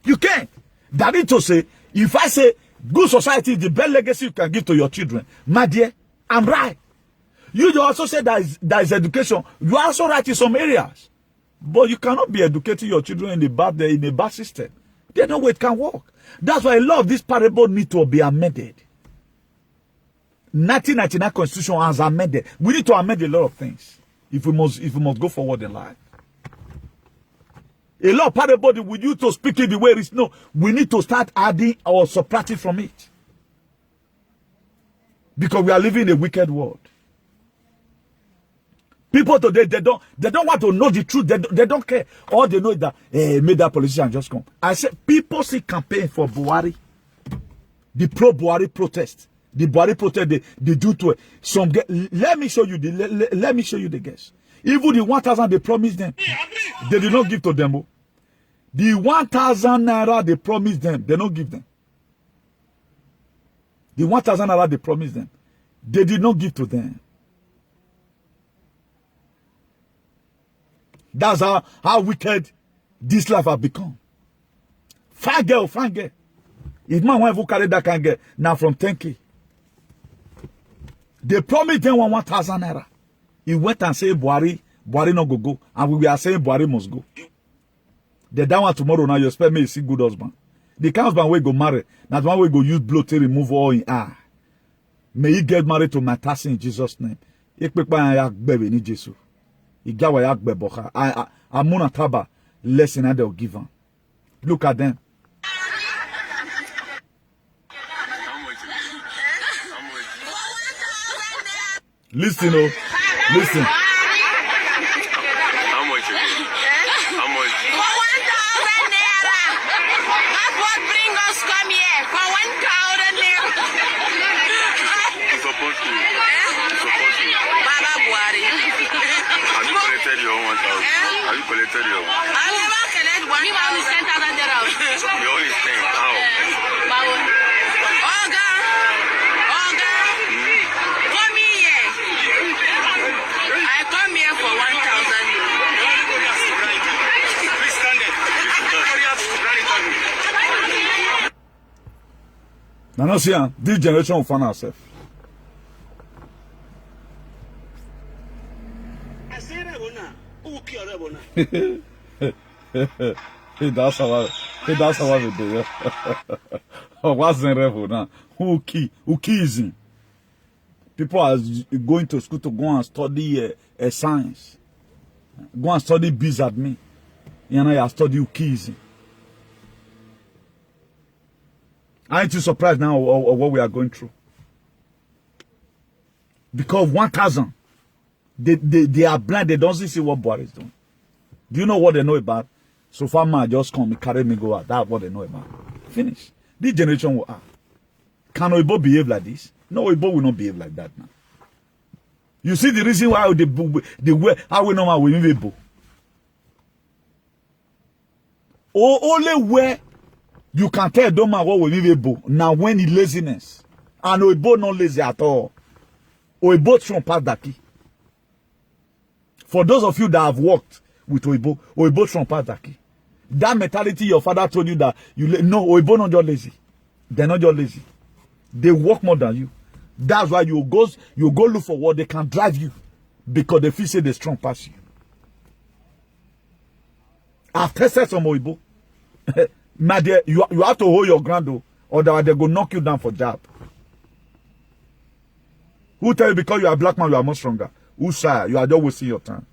You can't. That is to say, if I say good society is the best legacy you can give to your children, my dear, I'm right. You also say that is education. You are also right in some areas. But you cannot be educating your children in a bad system. There's no way it can work. That's why a lot of this parable need to be amended. 1999 Constitution has amended. We need to amend a lot of things if we must go forward in life. A lot of parable we need to speak it the way it is. No, we need to start adding or subtracting from it. Because we are living in a wicked world. People today, they don't want to know the truth. They don't care. All they know is that, may that politician just come. I said, people see campaign for Buhari. The pro-Buhari protest. The Buhari protest, they do to it. Let me show you the guess. Even the 1,000 they promised them, they did not give to them. The 1,000 naira they promised them, they don't give them. The 1,000 naira they promised them, they did not give to them. That's how wicked this life has become. Fine girl. If man want to carry that kind of girl, now from 10K. They promised them 1,000 naira. He went and said, Buhari no go. And we are saying Buhari must go. The that one tomorrow now, you expect me to see good husband. The kind of husband we go marry. Now the one we go use blow to remove all in eye. May he get married to my task in Jesus' name. Amuna taba lesson that they'll give them. Look at them. Listen, oh, listen. How much? How much? For 1,000 naira. That's what bring us come here. For 1,000 naira. Support you. Baba Buhari. Have you collected your 1,000? Have you collected your? I never collect 1,000. You only 10,000 naira. You only 10. How? Come here. I come here for 1,000. Please stand there. Now, no see, this generation will find ourselves. That's how we do it. What's the level now? Who keys in? People are going to school to go and study science. Go and study biz admin. You know, you study who keys in. Aren't you surprised now of what we are going through? Because 1,000, they are blind. They don't see what Buhari is doing. Do you know what they know about? So far, man, just come, carry me, go out. That's what they know about. Finish. This generation will act. Can Oyibo behave like this? No, Oyibo will not behave like that now. You see the reason why how we know we Oyibo. Only where you can tell don't man what we Oyibo now when the laziness. And Oyibo not lazy at all. Oyibo trump past that key. For those of you that have worked with Oyibo trump past that key. That mentality your father told you that no, Oyibo not just lazy. They're not just lazy. They work more than you. That's why you go look for what they can drive you. Because they feel say they're strong past you. I've tested some Oyibo. My dear, you have to hold your ground, though, or they go knock you down for jab. Who tell you because you are a black man, you are more stronger? Who say you are just wasting your time?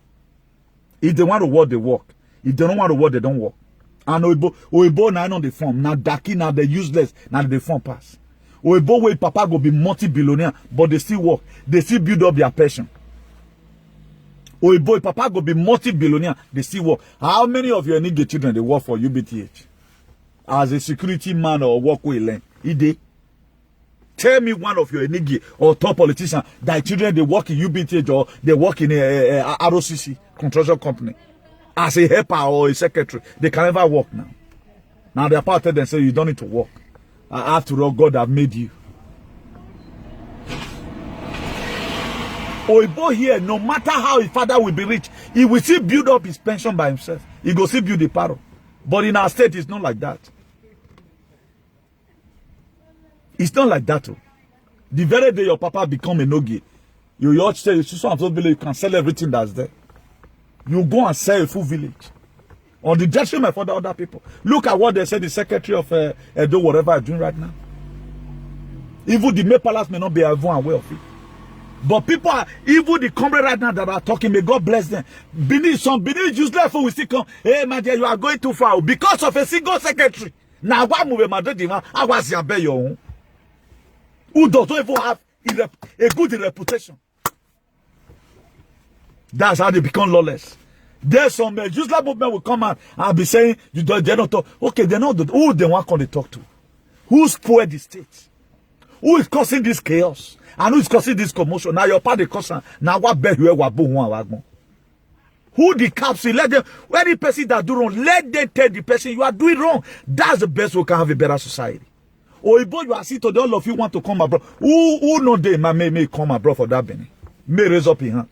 If they want to work, they work. If they don't want to work, they don't work. And Oibo now on the form. Now Daki, now they useless. Now they form pass. Oibo way papa go be multi-billionaire, but they still work. They still build up their passion. Oibo papa go be multi-billionaire, they still work. How many of your nigga children they work for UBTH? As a security man or work with land? Ide. Tell me one of your nigga or top politician that children they work in UBTH or they work in a ROCC construction company as a helper or a secretary. They can never work now. Now they are part of them say you don't need to work. After all, God have made you. Oibo here, no matter how his father will be rich, he will still build up his pension by himself. He go still build the paro. But in our state, it's not like that. It's not like that. The very day your papa become a nogi, you just say you can sell everything that's there. You go and sell a full village. On the detriment for the other people. Look at what they said the secretary of Edo, whatever is doing right now. Even the May Palace may not be aware of it. But people are, even the comrade right now that are talking, may God bless them. Beneath useless will still come. Hey, my dear, you are going too far. Because of a single secretary. Now, what move I was your own. Who doesn't even have a good reputation. That's how they become lawless. There's some useless movement will come out and be saying, they're not talk. Okay, they're not. Who they want to talk to? Who spoiled the state? Who is causing this chaos? And who is causing this commotion? Now your party causing. Now what bet you who the cops will let them, any person that do wrong, let them tell the person you are doing wrong. That's the best we can have a better society. Or if you are sitting, all of you want to come abroad. Who know they may come abroad for that Benny? May raise up in hand.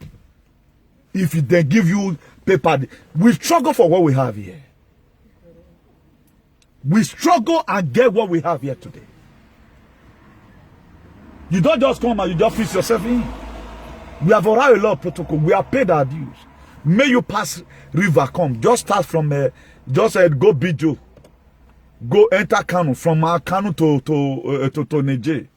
If they give you paper, we struggle for what we have here. We struggle and get what we have here today. You don't just come and you just fit yourself in. We have already a lot of protocol. We have paid our dues. May you pass river, come. Just start from go Bijo. Go enter Kano. From Kano to Niger.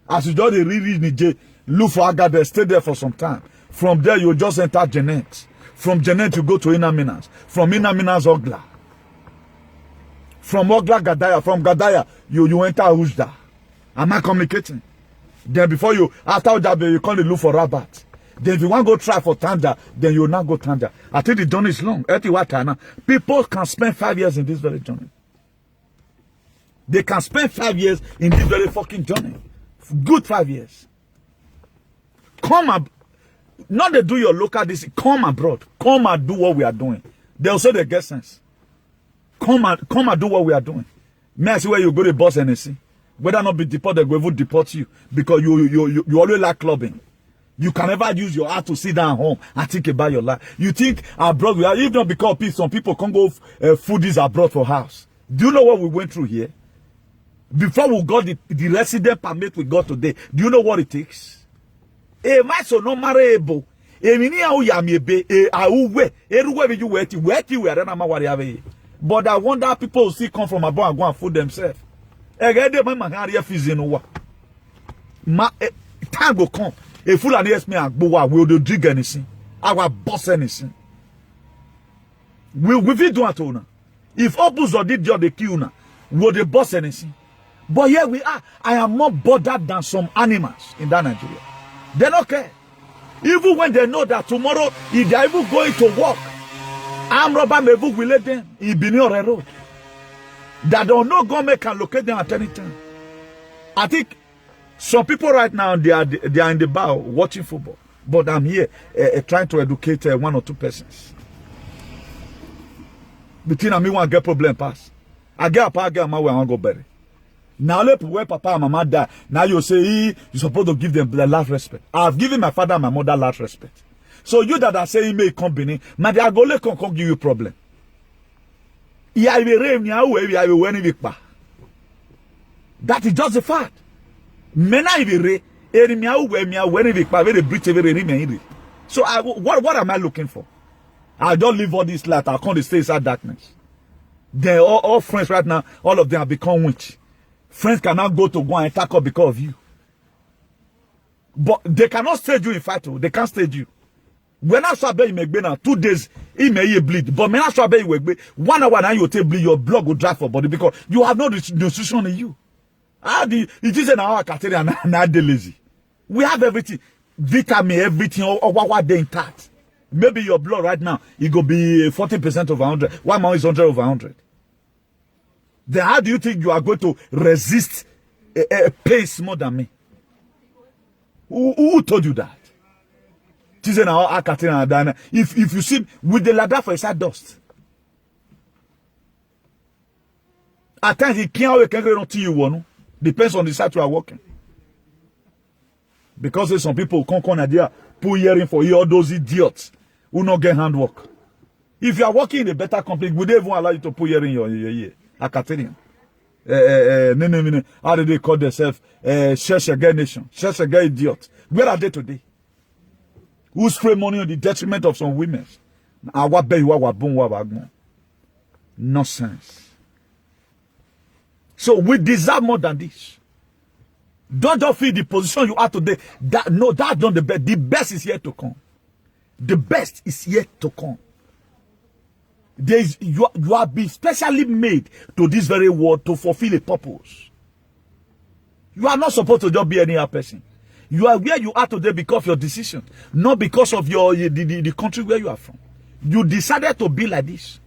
As you just reach Niger, look for Agade, stay there for some time. From there, you just enter Jenet. From Jenet, you go to Inaminas. From Inaminas, Ogla. From Ogla, Gadaya. From Gadaya, you enter Ujda. Am I communicating? Then before you, after that, you come to look for Rabat. Then if you want to go try for Tanda, then you will not go Tanda. I think the journey is long. People can spend 5 years in this very journey. They can spend 5 years in this very fucking journey. Good 5 years. Come up. Not to do your local this. Come abroad. Come and do what we are doing. They also they get sense. Come and do what we are doing. May I see where you go to boss NSC? Whether or not be deported, they will deport you because you always like clubbing. You can never use your heart to sit down home and think about your life. You think abroad, we are even because some people can't go foodies abroad for house. Do you know what we went through here? Before we got the resident permit we got today, do you know what it takes? My son no marable. But I wonder people will still come from abroad and go and food themselves. Time will come. A fool and yes me and go will do dig anything. Our boss anything. Will we do at all? If Opus or did the kill now, will the boss anything? But here we are. I am more bothered than some animals in that Nigeria. They don't care. Even when they know that tomorrow, if they are even going to work, armed robber may will let them in Benin Road. That don't know government can locate them at any time. I think some people right now, they are in the bar watching football. But I'm here trying to educate 1 or 2 persons. Between me one get problem pass. I get up, I get my way, I want to go bury. Now let where papa and mama die. Now you say you're supposed to give them the last respect. I've given my father and my mother last respect. So you that are saying may company, my dear gole can give you problem. That is just the fact. So what am I looking for? I don't live all this light. I can't stay inside darkness. They're all friends right now. All of them have become witch. Friends cannot go to go and attack up because of you. But they cannot stage you in fight. They can't stage you. When I saw you make 2 days, it may bleed. But when I saw you make 1 hour now you take bleed, your blood will dry for body because you have no nutrition in you. It is an hour Caterina not lazy. We have everything, vitamin, everything, or what they intact. Maybe your blood right now it go be 40% over 100. 1 month is 100 over 100. Then how do you think you are going to resist pace more than me? Who told you that? If you see with the ladder for inside dust, at times he can't get until you want. Depends on the side you are working. Because some people can't come idea put hearing for you all those idiots who not get handwork. If you are working in a better company, would they even allow you to put hearing your ear? Acatarian. How do they call themselves? Sheshege nation. Sheshege idiot. Where are they today? Who spray money on the detriment of some women? Nonsense. So we deserve more than this. Don't just feel the position you are today. That's not the best. The best is yet to come. The best is yet to come. You have been specially made to this very world to fulfill a purpose. You are not supposed to just be any other person. You are where you are today because of your decision, not because of the country where you are from. You decided to be like this.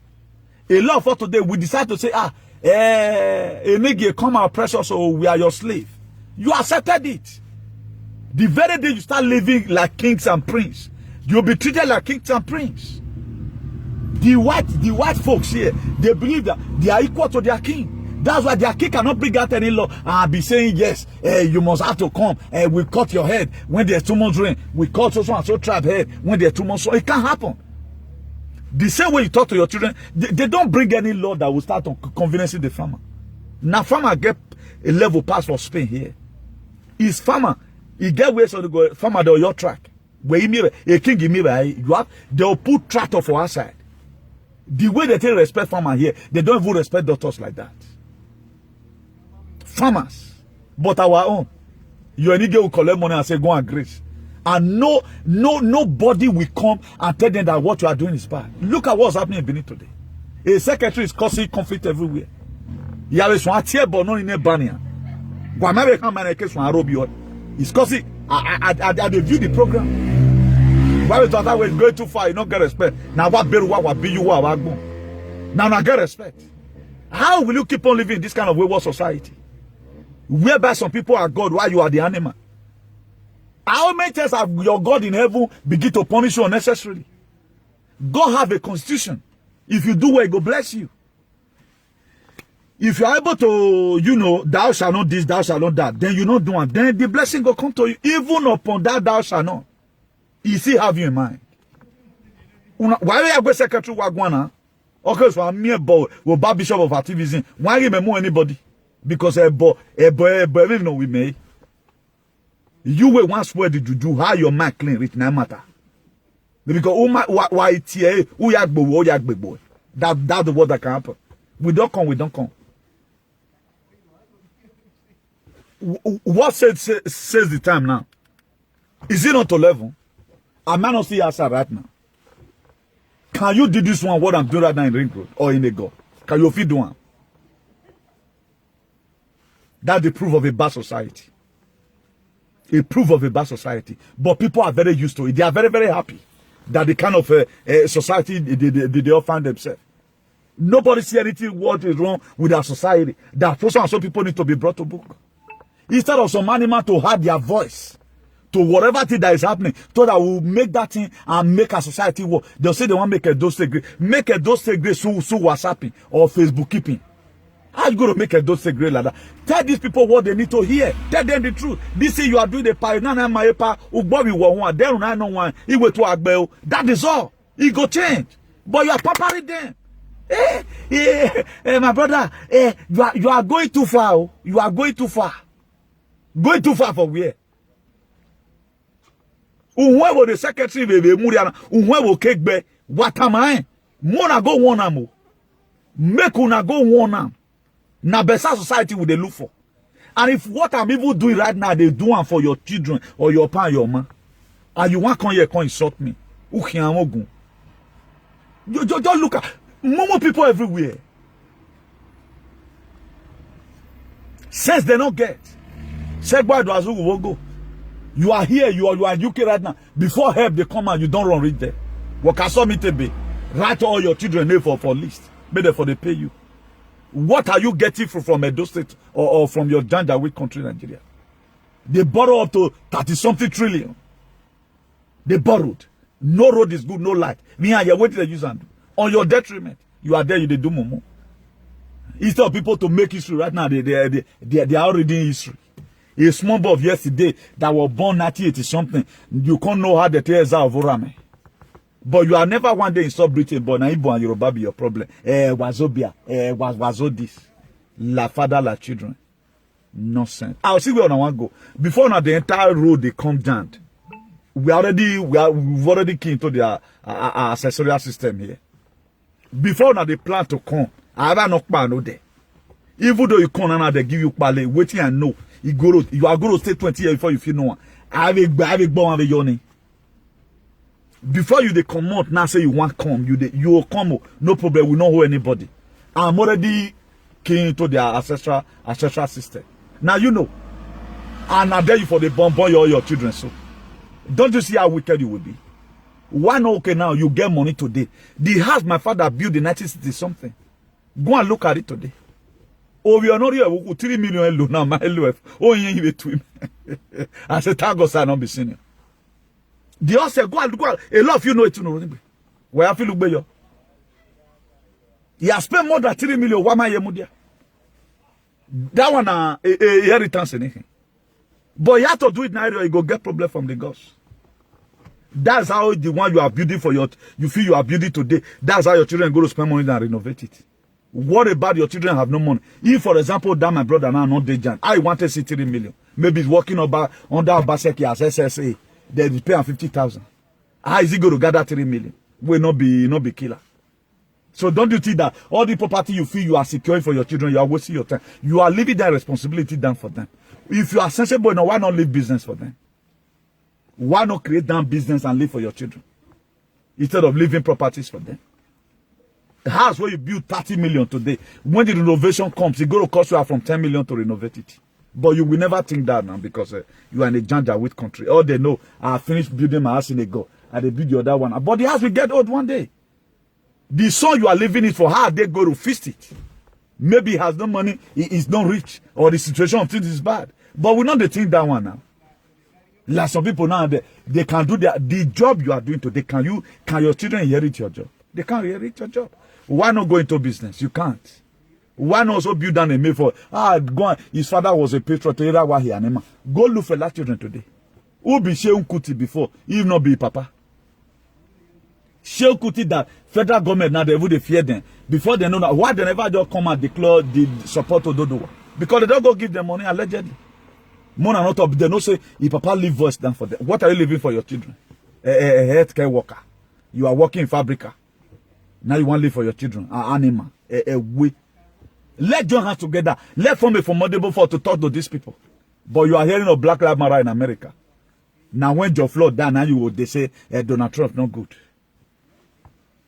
A lot of us today, we decide to say, a nigga come and oppress us, so we are your slave. You accepted it. The very day you start living like kings and princes, you'll be treated like kings and princes. The white folks here, they believe that they are equal to their king. That's why their king cannot bring out any law and be saying, yes, you must have to come. We cut your head when there's too much rain. We cut so and so tribe head when there's too much rain. It can't happen. The same way you talk to your children, they don't bring any law that will start on conveniencing the farmer. Now farmer get a level pass for Spain here. Is farmer, he get ways to go farmer on your track. Where he a king you have, they'll put tractor for our side. The way they take respect farmer here, they don't even respect doctors like that. Farmers, but our own. You any girl will collect money and say go and grace, and nobody will come and tell them that what you are doing is bad. Look at what's happening in Benin today. A secretary is causing conflict everywhere. You have a tier but not in a banner. It's causing. I view the program. Why we thought that way going too far, you don't get respect. Now what be you now I get respect. How will you keep on living in this kind of wayward society? Whereby some people are God while you are the animal. How many times have your God in heaven begin to punish you unnecessarily? God have a constitution. If you do well, God bless you. If you are able to, thou shalt not this, thou shalt not that, then you not do it. Then the blessing will come to you. Even upon that thou shalt not. He still have you in mind. Why are you secretary Wagwana? Okay, so I'm mere boy, we're bishop of activism. Why remember anybody? Because no we may. You will once where did you do how your mind clean it no matter. Because why that's the word that can happen. We don't come. What says the time now? Is it not to 11? I might not see outside right now. Can you do this one what I'm doing right now in Ring Road or in a go? Can you feed one? That's the proof of a bad society. A proof of a bad society. But people are very used to it. They are very, very happy that the kind of society they all find themselves. Nobody see anything what is wrong with our society. That so and so people need to be brought to book. Instead of some animal to have their voice to whatever thing that is happening, so that will make that thing and make our society work. They'll say they want to make a dose great. Make a dose great so WhatsApping or Facebook keeping. How you going to make a dose great like that? Tell these people what they need to hear. Tell them the truth. This thing you are doing the pie. That is all. It go change. But you are pampering them. My brother, you are going too far. You are going too far. Going too far for where? Unwe the secretary bebe muriana. Unwe wo kegbe. Watamae. Mona go one amo. Make una go warn am. Now, better society would they look for. And if what I'm even doing right now, they do one for your children or your pa, your man, and you want come here, come insult me. You just look at more people everywhere. Sense they don't get. Said boy, will go. You are here, you are in UK right now. Before help they come out, you don't run reach there. What can some be? Write all your children name for list. Better for they pay you. What are you getting from Edo State or from your Janjaweed country, Nigeria? They borrow up to 30-something trillion. They borrowed. No road is good, no light. Me and you waiting to use and do. On your detriment. You are there, you they do momo. Instead of people to make history right now, they are already in history. A small boy of yesterday that was born 1980 something, you can't know how the tears are of Orame. But you are never one day in sub-Britain, but now Igbo and Yoruba be your problem. Wazobia, wazo this. La father, la children. Nonsense. I'll see where I want to go. Before now, the entire road, they come down. We've already key into their accessorial system here. Before now, they plan to come. I have not plan there. Even though you come now, they give you pale, waiting and know. You are going to stay 20 years before you feel no one. I have a bomb of your name. Before you they come out now say you want come, you will come, no problem, we don't hold anybody. I'm already keen into their ancestral system. Now you know. And I dare you for the bomb your children. So don't you see how wicked you will be? Why not okay now you get money today? The house my father built in 1960 something. Go and look at it today. Oh, we are not here. 3 million loan now, my LOF. Oh, you between. I said, Tagos are not be senior. The other said, go and look. A lot of you know it. Where I feel look better. He has spent more than 3 million. Why am I here? That one, a inheritance anything. But you have to do it now, you go get problem from the gods. That's how the one you are building for you feel you are building today. That's how your children go to spend money and renovate it. What about your children have no money? If, for example, that my brother now not Dejan, I wanted to see 3 million. Maybe he's working under Obaseki as SSA. They pay him 50,000. How is he going to gather 3 million? Will not be killer. So don't you think that all the property you feel you are securing for your children, you are wasting your time. You are leaving that responsibility down for them. If you are sensible enough, why not leave business for them? Why not create that business and live for your children? Instead of leaving properties for them. The house where you build 30 million today, when the renovation comes, it's going to cost you from 10 million to renovate it. But you will never think that now because you are in a Janjaweed country. All they know, I finished building my house in a go, and they build the other one. But the house will get old one day. The son you are living it for, how they go to feast it? Maybe he has no money, he is not rich, or the situation of things is bad. But we know they think that one now. Like some people now, they can do the job you are doing today. Can your children inherit your job? They can't inherit your job. Why not go into business? You can't. Why not also build down a mill for go on. His father was a patriot. Go look for that children today. Who be Shehu Kuti before, if not be Papa? Shehu Kuti that federal government now they would fear them. Before they know that why they never just come and declare the support to Dodo. Because they don't go give them money allegedly. More than not up, they don't say if Papa leave voice down for them. What are you leaving for your children? A healthcare worker. You are working in Fabrica. Now you want to live for your children, an animal, a way. Let join hands together. Let form a formidable force to talk to these people. But you are hearing of Black Lives Matter in America. Now when George Floyd died, now they say Donald Trump not good.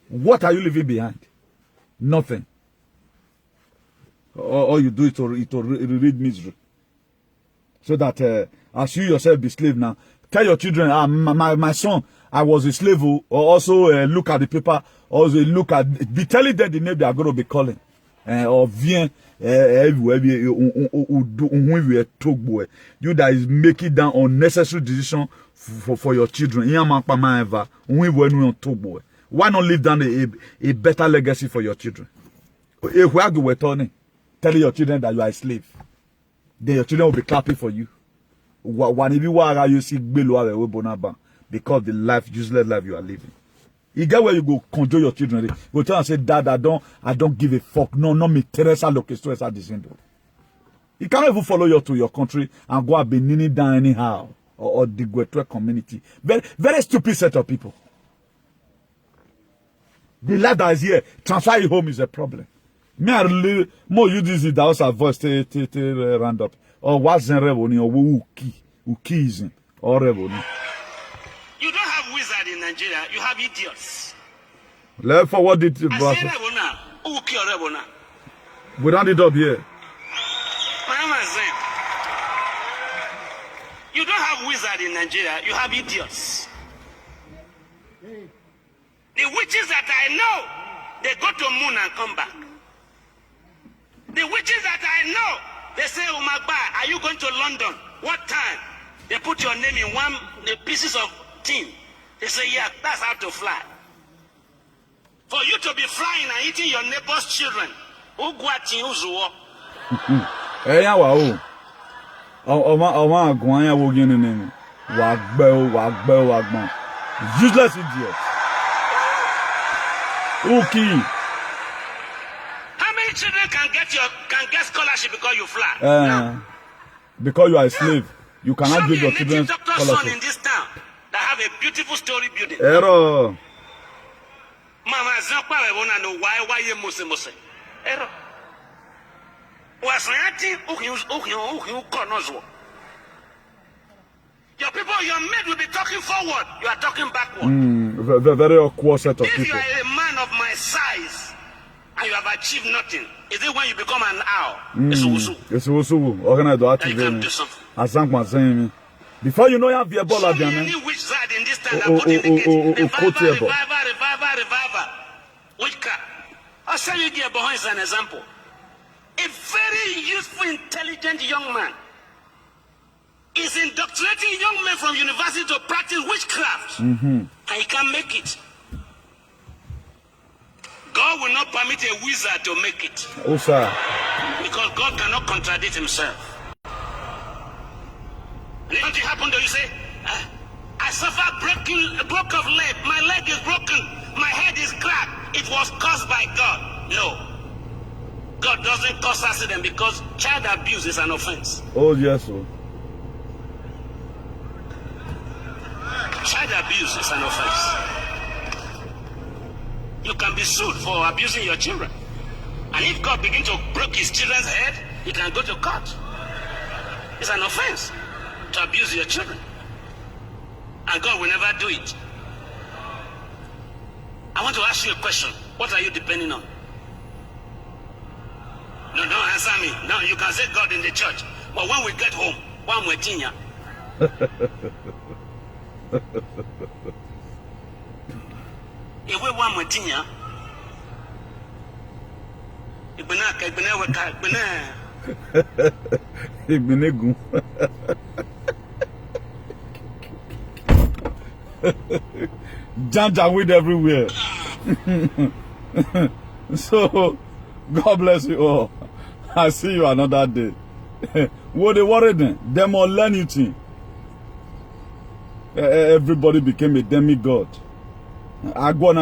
What are you leaving behind? Nothing. All you do is to read misery. So that as you yourself be slave now, tell your children, my son, I was a slave, or also look at the paper, also look at, be telling them the name they are going to be calling. Or vient everywhere, you that is making that unnecessary decision for your children. Why not leave down a better legacy for your children? If we are going telling your children that you are a slave, then your children will be clapping for you. Because the useless life you are living. You get where you go control your children. You tell and say, Dad, I don't give a fuck. No, me Teresa Lokesto is at the same. You cannot even follow you to your country and go and be kneeling down anyhow. Or the Gwetwe community. Very, very stupid set of people. The life that is here, transfer it home is a problem. Me I really more you this that was a voice to round up. Or what's in rebel or ukism or rebel. You don't have wizard in Nigeria, you have idiots. Let's forward it to I boss. say rebel now. Uki or rebel now. We round it up here. Mama said, you don't have wizard in Nigeria, you have idiots. The witches that I know, they go to moon and come back. The witches that I know, they say, Umagba, are you going to London? What time? They put your name in the pieces of tin. They say, yeah, that's how to fly. For you to be flying and eating your neighbor's children, Ugwati Uzuo. Hey, wow. Oh, Guanya Wogan in him. Wagbo. Useless idiot. Okay. How many children can get scholarship because you fly? No. Because you are a slave, you cannot give your children doctor's son in this town that have a beautiful story building. Error. Mama Zakpa wona no why you mose. Error. Your people, your men will be talking forward. You are talking backward. Very awkward set of if people. You are a man of my size and you have achieved nothing, is it when you become an owl? It's Usu. Organize the you can do something. Asankwa saying before you know you have your ball at the any witch side in this town that put in the gate. Revival. Witchcraft. I'll show you here behind an example. A very useful, intelligent young man is indoctrinating young men from university to practice witchcraft. And he can't make it. God will not permit a wizard to make it. Oh, sir. Because God cannot contradict himself. And something happened to you, say, I suffered broke of leg. My leg is broken. My head is cracked. It was caused by God. No. God doesn't cause accident because child abuse is an offense. Oh, yes, sir. Child abuse is an offense. You can be sued for abusing your children. And if God begins to break his children's head, he can go to court. It's an offense to abuse your children. And God will never do it. I want to ask you a question. What are you depending on? No, don't answer me. No, you can say God in the church. But when we get home, one more thing. If we one more thing, Janja weed everywhere. So, God bless you all. I see you another day. What they worried then? Them all learn anything. Everybody became a demigod. Agwan.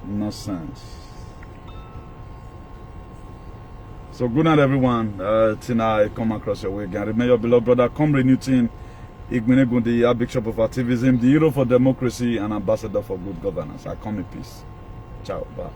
Nonsense. So good night, everyone. Till I come across your way again. Remember your beloved brother, Comrade Newton Igbenegun, the Bishop of Activism, the hero for democracy, and ambassador for good governance. I come in peace. Ciao. Bye.